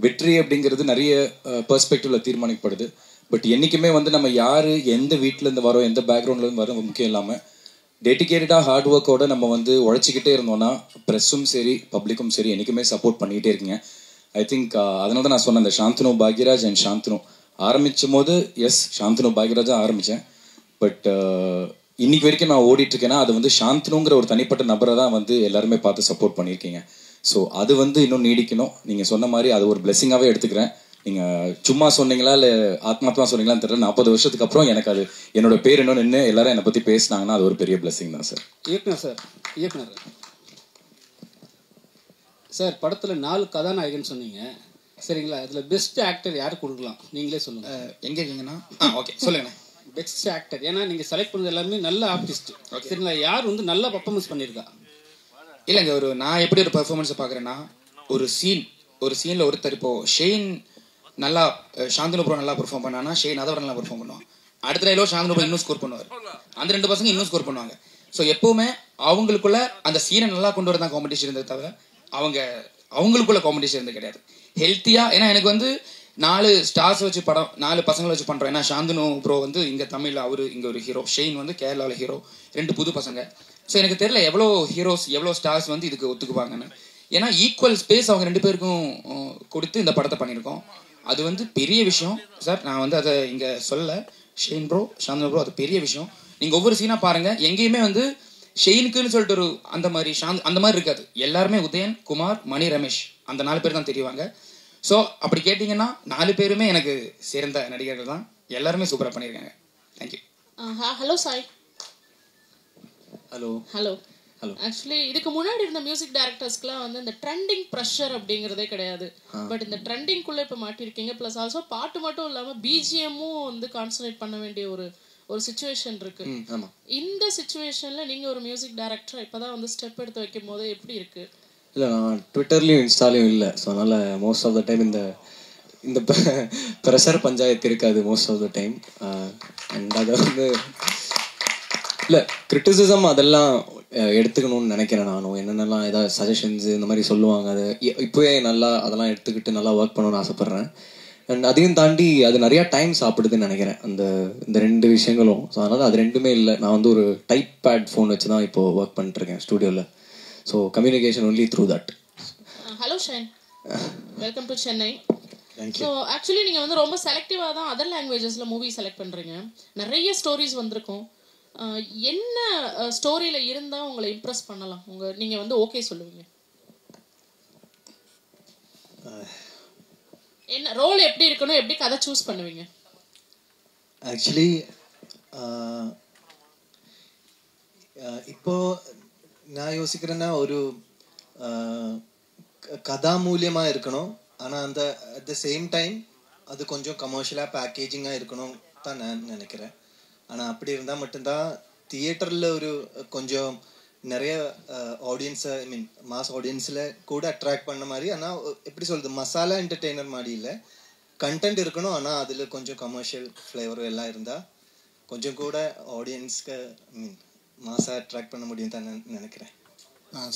வெற்றி அப்படிங்கிறது நிறைய பெர்ஸ்பெக்டிவில் தீர்மானிக்கப்படுது. பட் என்றைக்குமே வந்து நம்ம யார் எந்த வீட்டிலேருந்து வரோம், எந்த பேக்ரவுண்ட்லேருந்து வரோம் முக்கியம் இல்லாமல் டெடிக்கேட்டடாக ஹார்ட் ஒர்க்கோடு நம்ம வந்து உழைச்சிக்கிட்டே இருந்தோம்னா ப்ரெஸ்ஸும் சரி பப்ளிக்கும் சரி என்றைக்குமே சப்போர்ட் பண்ணிக்கிட்டே இருக்கீங்க. ஐ திங்க் அதனால தான் நான் சொன்னேன், இந்த சாந்தனு பாக்யராஜ் அண்ட் சாந்தனு ஆரம்பிச்சும் போது சாந்தனு பாக்யராஜாக ஆரம்பித்தேன். பட் இன்னைக்கு வரைக்கும் நான் ஓடிட்டுருக்கேன்னா அது வந்து சாந்தனுங்கிற ஒரு தனிப்பட்ட நபரை தான் வந்து எல்லாருமே பார்த்து சப்போர்ட் பண்ணியிருக்கீங்க. ஸோ அது வந்து இன்னும் நீடிக்கணும். நீங்கள் சொன்ன மாதிரி அது ஒரு பிளெஸிங்காகவே எடுத்துக்கிறேன். நீங்கள் சும்மா சொன்னீங்களா இல்லை ஆத்மாத்மா சொன்னீங்களான்னு தெரியல, 40 வருஷத்துக்கு அப்புறம் எனக்கு அது என்னோட பேர் இன்னும் நின்று எல்லாரும் என்னை பற்றி பேசினாங்கன்னா அது ஒரு பெரிய பிளெஸிங் தான் சார். இயக்குனர் சார் படத்தில் 4 கதாநாயகன் சொன்னீங்க சரிங்களா? அதில் பெஸ்ட் ஆக்டர் யார் கொடுக்கலாம் நீங்களே சொல்லுங்கள். எங்கே இருக்கீங்கன்னா ஓகே சொல்லுங்கண்ணே. பெஸ்ட் ஆக்டர் ஏன்னா நீங்கள் செலக்ட் பண்ணது எல்லாருமே நல்ல ஆர்டிஸ்ட் சரிங்களா? யார் வந்து நல்லா பர்ஃபார்மன்ஸ் பண்ணியிருக்கா? இல்லைங்க, நான் எப்படி ஒரு பர்ஃபார்மன்ஸை பார்க்குறேன்னா ஒரு சீனில் ஒருத்தர் இப்போ ஷெயின் நல்லா சாந்தனு ப்ரோ நல்லா பெர்ஃபார்ம் பண்ணானா ஷெயின் அதை விட நல்லா பெர்ஃபார்ம் பண்ணுவான். அடுத்த டைலோ சாந்தனு ப்ரோ இன்னும் ஸ்கோர் பண்ணுவார். அந்த 2 பசங்க இன்னும் ஸ்கோர் பண்ணுவாங்க. ஸோ எப்பவுமே அவங்களுக்குள்ள அந்த சீனை நல்லா கொண்டு வரதான் காம்படிஷன் இருந்தது தவிர அவங்களுக்குள்ள காம்படிஷன் இருந்தது கிடையாது. ஹெல்த்தியா, ஏன்னா எனக்கு வந்து 4 ஸ்டார்ஸ் வச்சு படம், 4 பசங்களை வச்சு பண்றோம். ஏன்னா சாந்தனு ப்ரோ வந்து இங்க தமிழ்ல அவரு இங்க ஒரு ஹீரோ, ஷெயின் வந்து கேரளாவில் ஹீரோ, 2 புது பசங்க. ஸோ எனக்கு தெரியல எவ்வளோ ஹீரோஸ் எவ்வளோ ஸ்டார்ஸ் வந்து இதுக்கு ஒத்துக்குவாங்கன்னு. ஏன்னா ஈக்குவல் ஸ்பேஸ் அவங்க 2 பேருக்கும் கொடுத்து இந்த படத்தை பண்ணியிருக்கோம். அது வந்து பெரிய விஷயம் சார். நான் வந்து அதை இங்க சொல்ல, ஷெயின் ப்ரோ, சாந்தனு ப்ரோ, அது பெரிய விஷயம். நீங்க ஒவ்வொரு சீனா பாருங்க, எங்கேயுமே வந்து ஷெயினுக்குன்னு சொல்லிட்டு ஒரு அந்த மாதிரி இருக்காது. எல்லாருமே உதயன், குமார், மணி, ரமேஷ், அந்த 4 பேர் தான் தெரியுவாங்க. ஸோ அப்படி கேட்டிங்கன்னா 4 பேருமே எனக்கு சேர்ந்த நடிகர்கள் தான். எல்லாருமே சூப்பராக பண்ணியிருக்காங்க. Thank you. Hello Sai. Hello hello hello. Actually இதுக்கு முன்னாடி இருந்த மியூசிக் டைரக்டர்ஸ்க்குலாம் வந்து இந்த ட்ரெண்டிங் ப்ரெஷர் அப்படிங்கிறதே கிடையாது. பட் இந்த ட்ரெண்டிங்குள்ளே இப்போ மாட்டிருக்கீங்க. ப்ளஸ் ஆல்சோ பாட்டு மட்டும் இல்லாமல் பிஜிஎம்மும் வந்து கான்சன்ட்ரேட் பண்ண வேண்டிய ஒரு சிச்சுவேஷன் இருக்கு. இந்த சிச்சுவேஷன்ல நீங்க ஒரு மியூசிக் டைரக்டர் இப்பதான் வந்து ஸ்டெப் எடுத்து வைக்கும் போது எப்படி இருக்கு? இல்லை, நான் ட்விட்டர்லையும் இன்ஸ்டாலையும் இல்லை. ஸோ அதனால் மோஸ்ட் ஆஃப் த டைம் இந்த ப்ரெஷர் பஞ்சாயத்து இருக்காது most of the time. And அதை வந்து இல்லை, கிரிட்டிசிசம் அதெல்லாம் எடுத்துக்கணும்னு நினைக்கிறேன். நானும் என்னென்னலாம் ஏதாவது சஜஷன்ஸ் இந்த மாதிரி சொல்லுவாங்க, அதை இப்போவே நல்லா அதெல்லாம் எடுத்துக்கிட்டு நல்லா ஒர்க் பண்ணணும்னு ஆசைப்பட்றேன். அண்ட் அதையும் தாண்டி அது நிறையா டைம் சாப்பிடுதுன்னு நினைக்கிறேன் இந்த 2 விஷயங்களும். ஸோ அதனால் அது 2மே இல்லை. நான் வந்து ஒரு டைப் பேட் ஃபோன் வச்சு தான் இப்போது ஒர்க் பண்ணிட்டுருக்கேன் ஸ்டூடியோவில். So communication only through that. Hello Shine, welcome to Chennai. So actually நீங்கள் வந்து ரொம்ப செலக்டிவாக தான் அதர் லாங்குவேஜஸில் மூவி செலக்ட் பண்ணுறீங்க. நிறைய ஸ்டோரிஸ் வந்திருக்கும். என்ன ஸ்டோரியில் இருந்தால் உங்களை இம்ப்ரெஸ் பண்ணலாம், நீங்கள் வந்து ஓகே சொல்லுவீங்க? என்ன ரோல் எப்படி இருக்கணும், எப்படி கதை சூஸ் பண்ணுவீங்க? ஆக்சுவலி இப்போ நான் யோசிக்கிறேன்னா ஒரு கதாமூல்யமாக இருக்கணும். ஆனால் அட் த சேம் டைம் அது கொஞ்சம் கமர்ஷியலாக பேக்கேஜிங்காக இருக்கணும் தான் நான் நினைக்கிறேன். ஆனால் அப்படி இருந்தால் மட்டும்தான் தியேட்டரில் ஒரு கொஞ்சம் நிறைய ஆடியன்ஸை மாஸ் ஆடியன்ஸில் கூட அட்ராக்ட் பண்ண மாதிரி. ஆனால் எப்படி சொல்கிறது, மசாலா என்டர்டெய்னர் மாதிரி இல்லை, கண்டென்ட் இருக்கணும். ஆனால் அதில் கொஞ்சம் கமர்ஷியல் ஃப்ளேவரும் எல்லாம் இருந்தால் கொஞ்சம் கூட ஆடியன்ஸ்க்கு மாஸாக அட்ராக்ட் பண்ண முடியும் தான் நினைக்கிறேன்.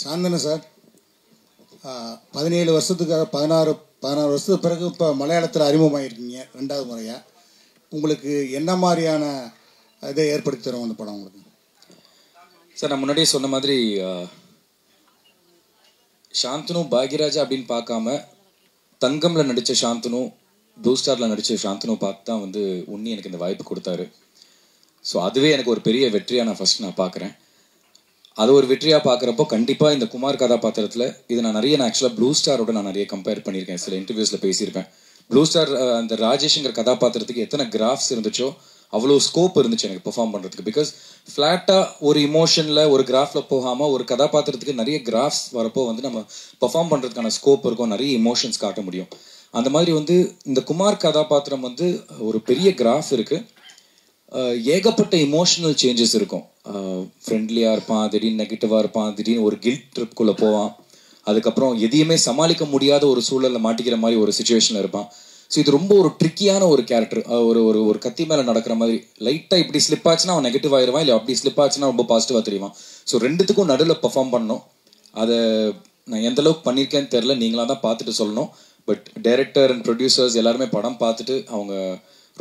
சாந்தனு சார், 17 வருஷத்துக்காக 16 வருஷத்துக்கு பிறகு இப்போ மலையாளத்தில் அறிமுகமாகிருக்கீங்க 2வது முறையாக. உங்களுக்கு என்ன மாதிரியான இதை ஏற்படுத்தி தரும் அந்த படம் உங்களுக்கு? சார், நான் முன்னாடியே சொன்ன மாதிரி சாந்தனு பாக்யராஜா அப்படின்னு பார்க்காம தங்கம்ல நடித்த சாந்தனு, ப்ளூ ஸ்டாரில் நடித்த சாந்தனு பார்த்து தான் வந்து உன்னி எனக்கு இந்த வாய்ப்பு கொடுத்தாரு. ஸோ அதுவே எனக்கு ஒரு பெரிய வெற்றியாக நான் பார்க்குறேன். அது ஒரு வெற்றியாக பார்க்குறப்போ கண்டிப்பாக இந்த குமார் கதாபாத்திரத்தில் இது நான் ஆக்சுவலாக ப்ளூ ஸ்டாரோட நான் நிறைய கம்பேர் பண்ணியிருக்கேன், சில இன்டர்வியூஸில் பேசியிருப்பேன். ப்ளூ ஸ்டார் அந்த ராஜேஷ்ங்கிற கதாபாத்திரத்துக்கு எத்தனை கிராஃப்ஸ் இருந்துச்சோ அவ்வளோ ஸ்கோப் இருந்துச்சு எனக்கு பெர்ஃபார்ம் பண்ணுறதுக்கு. பிகாஸ் ஃப்ளாட்டாக ஒரு இமோஷனில் ஒரு கிராஃபில் போகாமல் ஒரு கதாபாத்திரத்துக்கு நிறைய கிராஃப்ஸ் வரப்போ வந்து நம்ம பெர்ஃபார்ம் பண்ணுறதுக்கான ஸ்கோப் இருக்கும், நிறைய இமோஷன்ஸ் காட்ட முடியும். அந்த மாதிரி வந்து இந்த குமார் கதாபாத்திரம் வந்து ஒரு பெரிய கிராஃப் இருக்குது, ஏகப்பட்ட இமோஷனல் சேஞ்சஸ் இருக்கும். ஃப்ரெண்ட்லியாக இருப்பான், திடீர்னு நெகட்டிவாக இருப்பான், திடீர்னு ஒரு கில்ட் ட்ரிப்குள்ளே போவான், அதுக்கப்புறம் எதையுமே சமாளிக்க முடியாத ஒரு சூழலில் மாட்டிக்கிற மாதிரி ஒரு சுச்சுவேஷனில் இருப்பான். ஸோ இது ரொம்ப ஒரு ட்ரிக்கியான ஒரு கேரக்டர். ஒரு கத்தி மேலே நடக்கிற மாதிரி லைட்டாக இப்படி ஸ்லிப் ஆச்சுன்னா அவன் நெகட்டிவ் ஆயிடுவான், இல்லை அப்படி ஸ்லிப் ஆச்சுன்னா ரொம்ப பாசிட்டிவாக தெரியுவான். ஸோ 2த்துக்கும் நடுவில் பெர்ஃபார்ம் பண்ணணும். அதை நான் எந்த அளவுக்கு பண்ணியிருக்கேன்னு தெரில, நீங்களாக தான் பார்த்துட்டு சொல்லணும். பட் டைரக்டர் அண்ட் ப்ரொடியூசர்ஸ் எல்லாருமே படம் பார்த்துட்டு அவங்க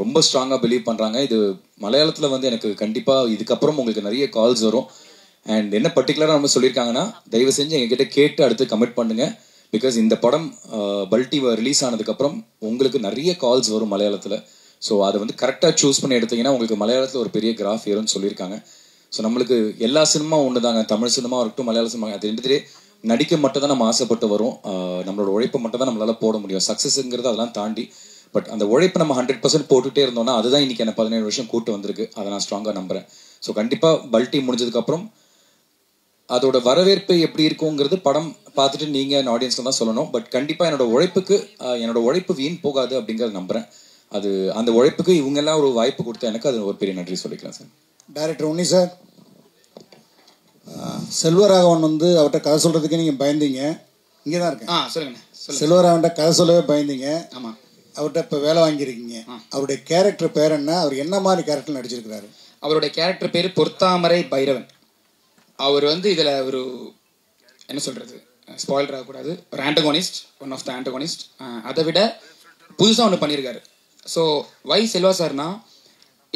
ரொம்ப ஸ்ட்ராங்காக பிலீவ் பண்ணுறாங்க. இது மலையாளத்தில் வந்து எனக்கு கண்டிப்பாக இதுக்கப்புறம் உங்களுக்கு நிறைய கால்ஸ் வரும். அண்ட் என்ன பர்டிகுலராக நம்ம சொல்லியிருக்காங்கன்னா, தயவு செஞ்சு எங்ககிட்ட கேட்டு அடுத்து கமிட் பண்ணுங்கள். பிகாஸ் இந்த படம் பல்டி ரிலீஸ் ஆனதுக்கப்புறம் உங்களுக்கு நிறைய கால்ஸ் வரும் மலையாளத்தில். ஸோ அதை வந்து கரெக்டாக சூஸ் பண்ணி எடுத்தீங்கன்னா உங்களுக்கு மலையாளத்தில் ஒரு பெரிய கிராஃப் ஏறும்னு சொல்லியிருக்காங்க. ஸோ நம்மளுக்கு எல்லா சினிமா ஒன்று தாங்க, தமிழ் சினிமா இருக்கட்டும் மலையாள சினிமா, அது ரெண்டுத்திலே நடிக்க மட்டும் தான் நம்ம ஆசைப்பட்டு வரும். நம்மளோட உழைப்பை மட்டும் தான் நம்மளால் போட முடியும். சக்ஸஸ்ங்கிறது அதெல்லாம் தாண்டி பட் அந்த உழைப்பு நம்ம 100% போட்டுகிட்டே இருந்தோம்னா அதுதான் இன்றைக்கி எனக்கு 17 வருஷம் கூட்டு வந்திருக்கு. அதை நான் ஸ்ட்ராங்காக நம்புகிறேன். ஸோ கண்டிப்பாக பல்டி முடிஞ்சதுக்கப்புறம் அதோட வரவேற்பு எப்படி இருக்குங்கிறது படம் பார்த்துட்டு நீங்கள் ஆடியன்ஸில் தான் சொல்லணும். பட் கண்டிப்பாக என்னோட உழைப்பு வீண் போகாது அப்படிங்கிறத நம்புகிறேன். அது அந்த உழைப்புக்கு இவங்கெல்லாம் ஒரு வாய்ப்பு கொடுத்தா எனக்கு அது ஒரு பெரிய நன்றி சொல்லிக்கலாம் சார். டைரக்டர் உன்னி சார், செல்வராகவன் வந்து அவர்கிட்ட கதை சொல்கிறதுக்கே நீங்கள் பயந்தீங்க. இங்கே தான் இருக்கேன். சொல்லுங்க. செல்வராகவன்கிட்ட கதை சொல்லவே பயந்தீங்க. ஆமாம். அவர்கிட்ட இப்போ வேலை வாங்கியிருக்கீங்க. அவருடைய கேரக்டர் பேர் என்ன? அவர் என்ன மாதிரி கேரக்டர் நடிச்சிருக்கிறாரு? அவருடைய கேரக்டர் பேர் பொற்தாமரை பைரவன். அவர் வந்து இதில் ஒரு என்ன சொல்கிறது, ஸ்பாயிலர் ஆகக்கூடாது, ஒரு antagonist, one of the antagonist. அதை விட புதுசாக ஒன்று பண்ணியிருக்காரு. ஸோ வை செல்வா சார்னா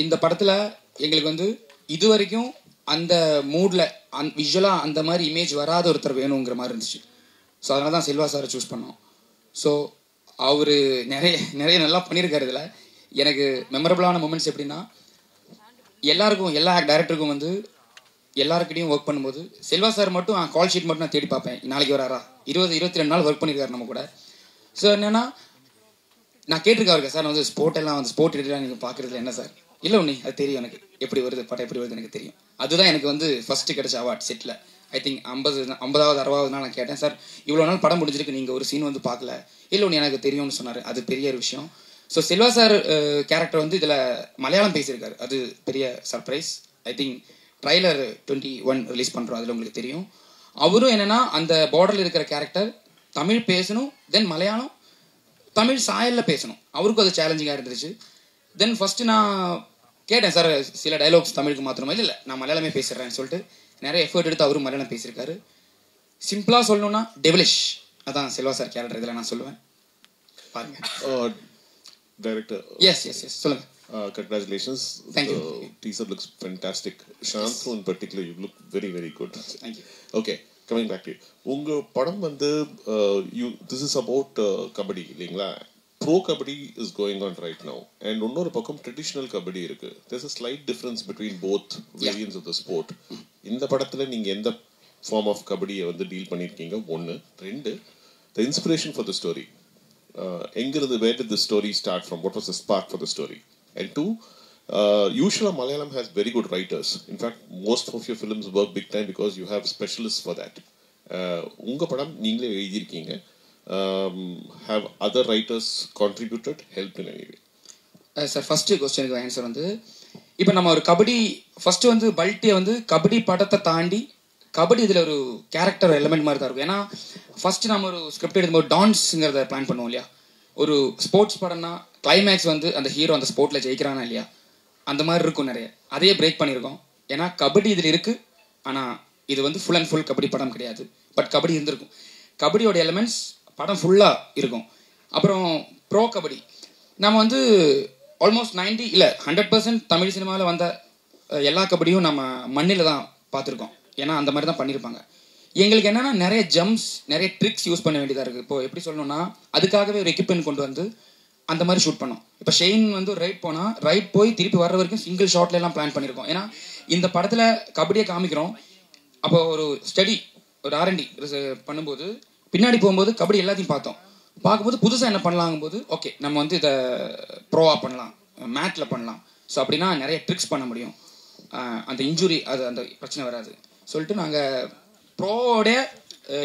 இந்த படத்தில் எங்களுக்கு வந்து இது வரைக்கும் அந்த மூடில் விஷுவலாக அந்த மாதிரி இமேஜ் வராத ஒருத்தர் வேணுங்கிற மாதிரி இருந்துச்சு. ஸோ அதனால தான் செல்வா சாரை சூஸ் பண்ணோம். ஸோ அவர் நிறைய நல்லா பண்ணியிருக்காரு. இதில் எனக்கு மெமரபிளான மூமெண்ட்ஸ் எப்படின்னா, எல்லாருக்கும் எல்லா டேரக்டருக்கும் வந்து எல்லாருக்கிட்டையும் ஒர்க் பண்ணும்போது செல்வா சார் மட்டும் கால் ஷீட் மட்டும் நான் தேடி பார்ப்பேன், நாளைக்கு வராரா, 22 நாள் ஒர்க் பண்ணியிருக்காரு நம்ம கூட. ஸோ என்னென்னா நான் கேட்டிருக்கேன் அவருக்கு, சார் வந்து ஸ்போர்ட் எடிட்டெலாம் நீங்கள் பார்க்குறதுல என்ன சார், இல்லை உன்னி அது தெரியும் எனக்கு, எப்படி வருது படம் எப்படி வருது எனக்கு தெரியும். அதுதான் எனக்கு வந்து ஃபஸ்ட்டு கிடைச்ச அவார்ட் செட்டில். ஐ திங்க் 50வது 60வது நாள் நான் கேட்டேன், சார் இவ்வளோ நாள் படம் முடிஞ்சிருக்கு, நீங்கள் ஒரு சீன் வந்து பார்க்கல. இல்லை ஒன்று எனக்கு தெரியும்னு சொன்னார். அது பெரிய ஒரு விஷயம். ஸோ செல்வா சார் கேரக்டர் வந்து இதில் மலையாளம் பேசியிருக்காரு, அது பெரிய surprise. I think trailer 21 release பண்ணுறோம், அதில் உங்களுக்கு தெரியும். அவரும் என்னென்னா அந்த பார்டரில் இருக்கிற கேரக்டர் தமிழ் பேசணும், தென் மலையாளம் தமிழ் சாயலில் பேசணும். அவருக்கும் அது சேலஞ்சிங்காக இருந்துச்சு. தென் ஃபஸ்ட்டு நான் கேட்டேன், சார் சில டைலாக்ஸ் தமிழுக்கு மாத்திரமா, இல்லை நான் மலையாளமே பேசுகிறேன்னு சொல்லிட்டு நிறைய எஃபர்ட் எடுத்து அவரும் மலையாளம் பேசியிருக்காரு. சிம்பிளாக சொல்லணும்னா டெவலிஷ், அதான் செல்வா சார் கேரக்டர் இதில் நான் சொல்லுவேன். பாருங்க. டைரக்டர். எஸ் சொல்லுங்க. Congratulations. Thank you. The teaser looks fantastic. Shanthu in particular, you look very, very good. Thank you. Okay, coming back to you. உங்க படம் வந்து this is about கபடி இல்லைங்களா? Pro Kabaddi is going on right now. And இன்னொரு பக்கம் traditional kabaddi இருக்கு. There's a slight difference between both variants of the sport. இந்த படத்துல நீங்க எந்த form of கபடியை வந்து டீல் பண்ணிருக்கீங்க? ஒன்னு. ரெண்டு, the inspiration for the story. எங்கிருந்து, where did the story start from? What was the spark for the story? And two, usually Malayalam has very good writers. In fact, most of your films work big time because you have specialists for that. உங்க படம் நீங்களே எழுதியிருக்கீங்க. Have other writers contributed, helped in any way? Sir first क्वेश्चनக்கு answer வந்து, இப்போ நம்ம ஒரு kabaddi first வந்து பல்ட்டியை வந்து கபடி படத்தை தாண்டி கபடி இதில் ஒரு கேரக்டர் எலிமெண்ட் மாதிரி தான் இருக்கும். ஏன்னா ஃபர்ஸ்ட் நம்ம ஒரு ஸ்கிரிப்ட் எழுதும்போது டான்ஸுங்கிறத பிளான் பண்ணுவோம் இல்லையா. ஒரு ஸ்போர்ட்ஸ் படம்னா கிளைமேக்ஸ் வந்து அந்த ஹீரோ அந்த ஸ்போர்ட்டில் ஜெயிக்கிறானா இல்லையா, அந்த மாதிரி இருக்கும் நிறைய. அதையே பிரேக் பண்ணியிருக்கோம். ஏன்னா கபடி இதில் இருக்குது, ஆனால் இது வந்து ஃபுல் அண்ட் ஃபுல் கபடி படம் கிடையாது. பட் கபடி இருந்திருக்கும், கபடியோட எலிமெண்ட்ஸ் படம் ஃபுல்லாக இருக்கும். அப்புறம் ப்ரோ கபடி நம்ம வந்து ஆல்மோஸ்ட் 100% தமிழ் சினிமாவில் வந்த எல்லா கபடியும் நம்ம மண்ணில் தான் பார்த்துருக்கோம். ஏன்னா அந்த மாதிரி தான் பண்ணியிருப்பாங்க. எங்களுக்கு என்னென்னா நிறைய ஜம்ப்ஸ், நிறைய ட்ரிக்ஸ் யூஸ் பண்ண வேண்டியதாக இருக்குது. இப்போ எப்படி சொல்லணும்னா அதுக்காகவே ஒரு எக்யூப்மெண்ட் கொண்டு வந்து அந்த மாதிரி ஷூட் பண்ணோம். இப்போ ஷெயின் வந்து ரைட் போனால் ரைட் போய் திருப்பி வர்ற வரைக்கும் சிங்கிள் ஷாட்ல எல்லாம் பிளான் பண்ணியிருக்கோம். ஏன்னா இந்த படத்தில் கபடியை காமிக்கிறோம், அப்போ ஒரு ஸ்டடி ஒரு R&D பண்ணும்போது பின்னாடி போகும்போது கபடி எல்லாத்தையும் பார்க்கும்போது புதுசாக என்ன பண்ணலாங்கும்போது ஓகே நம்ம வந்து இதை ப்ரோவாக பண்ணலாம், மேட்டில் பண்ணலாம். ஸோ அப்படின்னா நிறைய ட்ரிக்ஸ் பண்ண முடியும், அந்த இன்ஜுரி அது அந்த பிரச்சனை வராது சொல்லிட்டு நாங்கள் ப்ரோவோடைய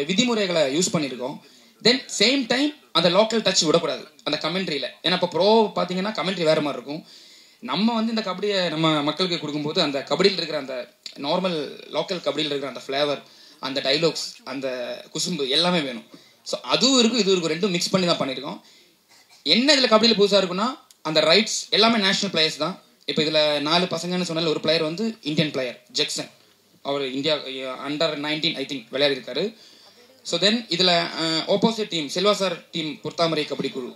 விதிமுறைகளை யூஸ் பண்ணியிருக்கோம். தென் சேம் டைம் அந்த லோக்கல் டச் விடக்கூடாது அந்த கமெண்ட்ரியில். ஏன்னா இப்போ ப்ரோ பார்த்தீங்கன்னா கமெண்ட்ரி வேறு மாதிரி இருக்கும். நம்ம வந்து இந்த கபடியை நம்ம மக்களுக்கு கொடுக்கும்போது அந்த கபடியில் இருக்கிற அந்த நார்மல் லோக்கல் கபடியில் இருக்கிற அந்த ஃப்ளேவர், அந்த டைலாக்ஸ், அந்த குசும்பு எல்லாமே வேணும். ஸோ அதுவும் இருக்கும் இதுவும் இருக்கும், ரெண்டும் மிக்ஸ் பண்ணி தான் பண்ணியிருக்கோம். என்ன இதில் கபடியில் புதுசாக இருக்குன்னா அந்த ரைட்ஸ் எல்லாமே நேஷனல் பிளேயர்ஸ் தான். இப்போ இதில் 4 பசங்கன்னு சொன்னால ஒரு பிளேயர் வந்து இந்தியன் பிளேயர் ஜெக்சன், அவர் இந்தியா அண்டர் 19 ஐ திங்க் விளையாடி இருக்காரு. ஸோ தென் இதில் opposite team Selva sir team புர்த்தாமரை கபடி குழு,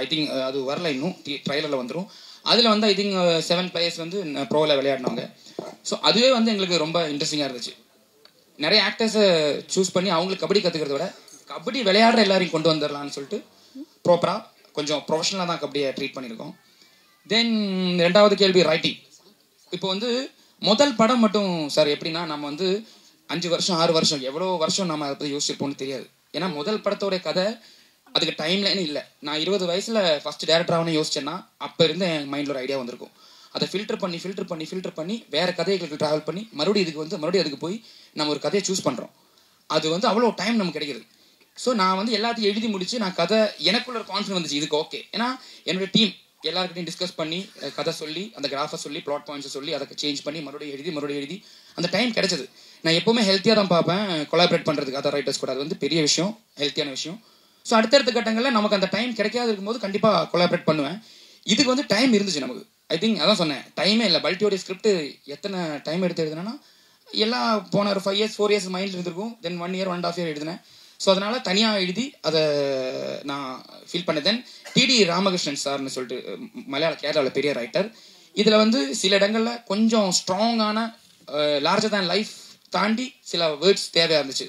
ஐ திங்க் அது வரல இன்னும், ட்ரைலரில் வந்துடும். அதில் வந்து ஐ திங்க் 7 பிளேயர்ஸ் வந்து ப்ரோவில் விளையாடினாங்க. ஸோ அதுவே வந்து எங்களுக்கு ரொம்ப இன்ட்ரெஸ்டிங்காக இருந்துச்சு. நிறைய ஆக்டர்ஸை சூஸ் பண்ணி அவங்களுக்கு கபடி கற்றுக்கிறத விட கபடி விளையாடுற எல்லாரையும் கொண்டு வந்துடலான்னு சொல்லிட்டு ப்ராப்பராக கொஞ்சம் ப்ரொஃபஷனலாக தான் கபடியை ட்ரீட் பண்ணியிருக்கோம். தென் ரெண்டாவது கேள்வி ரைட்டிங். இப்போ வந்து முதல் படம் மட்டும் சார் எப்படின்னா நம்ம வந்து 5 வருஷம் 6 வருஷம் எவ்வளோ வருஷம் நம்ம அதை பற்றி யோசிச்சிருப்போம்னு தெரியாது. ஏன்னா முதல் படத்தோட கதை அதுக்கு டைம் லைன் இல்லை. நான் 20 வயசில் ஃபர்ஸ்ட் டேரக்டராகனு யோசிச்சேன்னா அப்போ இருந்து என் மைண்டில் ஒரு ஐடியா வந்திருக்கும். அதை ஃபில்டர் பண்ணி வேறு கதைகளுக்கு ட்ராவல் பண்ணி மறுபடியும் அதுக்கு போய் நம்ம ஒரு கதையை சூஸ் பண்ணுறோம். அது வந்து அவ்வளோ டைம் நமக்கு கிடைக்குது. ஸோ நான் வந்து எல்லாத்தையும் எழுதி முடிச்சு நான் கதை எனக்குள்ள ஒரு கான்ஃபிடன்ஸ் வந்துச்சு இதுக்கு ஓகே. ஏன்னா என்னோட டீம் எல்லாருக்கிட்டையும் டிஸ்கஸ் பண்ணி கதை சொல்லி அந்த கிராஃபை சொல்லி பிளாட் பாயிண்ட்ஸை சொல்லி அதை சேஞ்ச் பண்ணி மறுபடியும் எழுதி அந்த டைம் கிடைச்சது. நான் எப்போவுமே ஹெல்த்தியாக தான் பார்ப்பேன் கொலாபரேட் பண்ணுறதுக்கு அதர் ரைட்டர்ஸ் கூட. அது வந்து பெரிய விஷயம், ஹெல்த்தியான விஷயம். ஸோ அடுத்தடுத்த கட்டங்களில் நமக்கு அந்த டைம் கிடைக்காது இருக்கும்போது கண்டிப்பாக கொலாபரேட் பண்ணுவேன். இதுக்கு வந்து டைம் இருந்துச்சு நமக்கு. ஐ திங்க் அதான் சொன்னேன், டைமே இல்லை. பல்ட்டியோடைய ஸ்கிரிப்ட் எத்தனை டைம் எடுத்து எழுதுனா எல்லாம் போன ஒரு 5 years 4 years மைண்டில் இருந்திருக்கும். தென் 1 year 1.5 year எழுதினேன். ஸோ அதனால் தனியாக எழுதி அதை நான் ஃபீல் பண்ணேன். தென் டிடி ராமகிருஷ்ணன் சார்னு சொல்லிட்டு கேரளாவில் பெரிய ரைட்டர். இதில் வந்து சில இடங்களில் கொஞ்சம் ஸ்ட்ராங்கான லார்ஜர் தேன் லைஃப் தாண்டி சில வேர்ட்ஸ் தேவையாக இருந்துச்சு.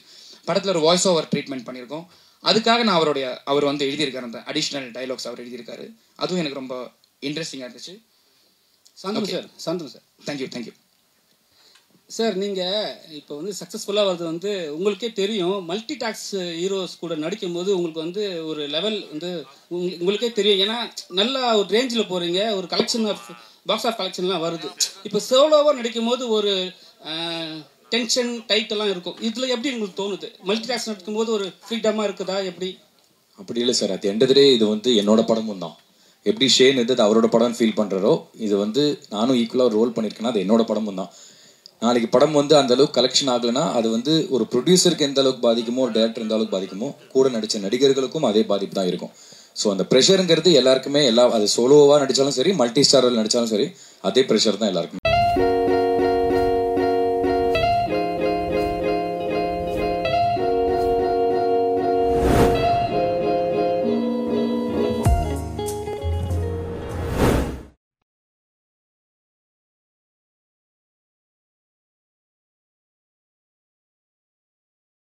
படத்தில் ஒரு வாய்ஸ் ஓவர் ட்ரீட்மெண்ட் பண்ணியிருக்கோம். அதுக்காக நான் அவர் வந்து எழுதியிருக்காரு, அந்த அடிஷ்னல் டைலாக்ஸ் அவர் எழுதியிருக்காரு. அதுவும் எனக்கு ரொம்ப இன்ட்ரெஸ்டிங்காக இருந்துச்சு. Shanthanu sir thank you sir. நீங்கள் இப்போ வந்து சக்ஸஸ்ஃபுல்லாக வருது வந்து உங்களுக்கே தெரியும். மல்டி டாக்ஸ் ஹீரோஸ் கூட நடிக்கும்போது உங்களுக்கு வந்து ஒரு லெவல் வந்து உங்களுக்கே தெரியும். ஏன்னா நல்லா ஒரு ரேஞ்சில் போகிறீங்க, ஒரு கலெக்ஷன் ஆஃப் பாக்ஸ் ஆஃப் கலெக்ஷன்லாம் வருது. இப்போ சோலோவாக நடிக்கும் போது ஒரு டென்ஷன் டைட்டெல்லாம் இருக்கும். இதில் எப்படி உங்களுக்கு தோணுது? மல்டி டாக்ஸ் நடிக்கும்போது ஒரு ஃப்ரீடமாக இருக்குதா எப்படி? அப்படி இல்லை சார். அது எண்ட் ஆஃப் தி டே இது வந்து என்னோட படமும் தான். எப்படி ஷேன் இது அவரோட படம்னு ஃபீல் பண்ணுறாரோ, இது வந்து நானும் ஈக்குவலாக ரோல் பண்ணியிருக்கேன்னா அது என்னோட படமும் தான். நாளைக்கு படம் வந்து அந்த அளவுக்கு கலெக்ஷன் ஆகலைன்னா அது வந்து ஒரு ப்ரொடியூசருக்கு எந்த அளவுக்கு பாதிக்குமோ, ஒரு டேரக்டர் எந்த அளவுக்கு பாதிக்குமோ, கூட நடித்த நடிகர்களுக்கும் அதே பாதிப்பு தான் இருக்கும். ஸோ அந்த ப்ரெஷருங்கிறது எல்லாருக்குமே அது சோலோவாக நடித்தாலும் சரி, மல்டி ஸ்டாரில் நடித்தாலும் சரி, அதே ப்ரெஷர் தான் எல்லாருக்குமே.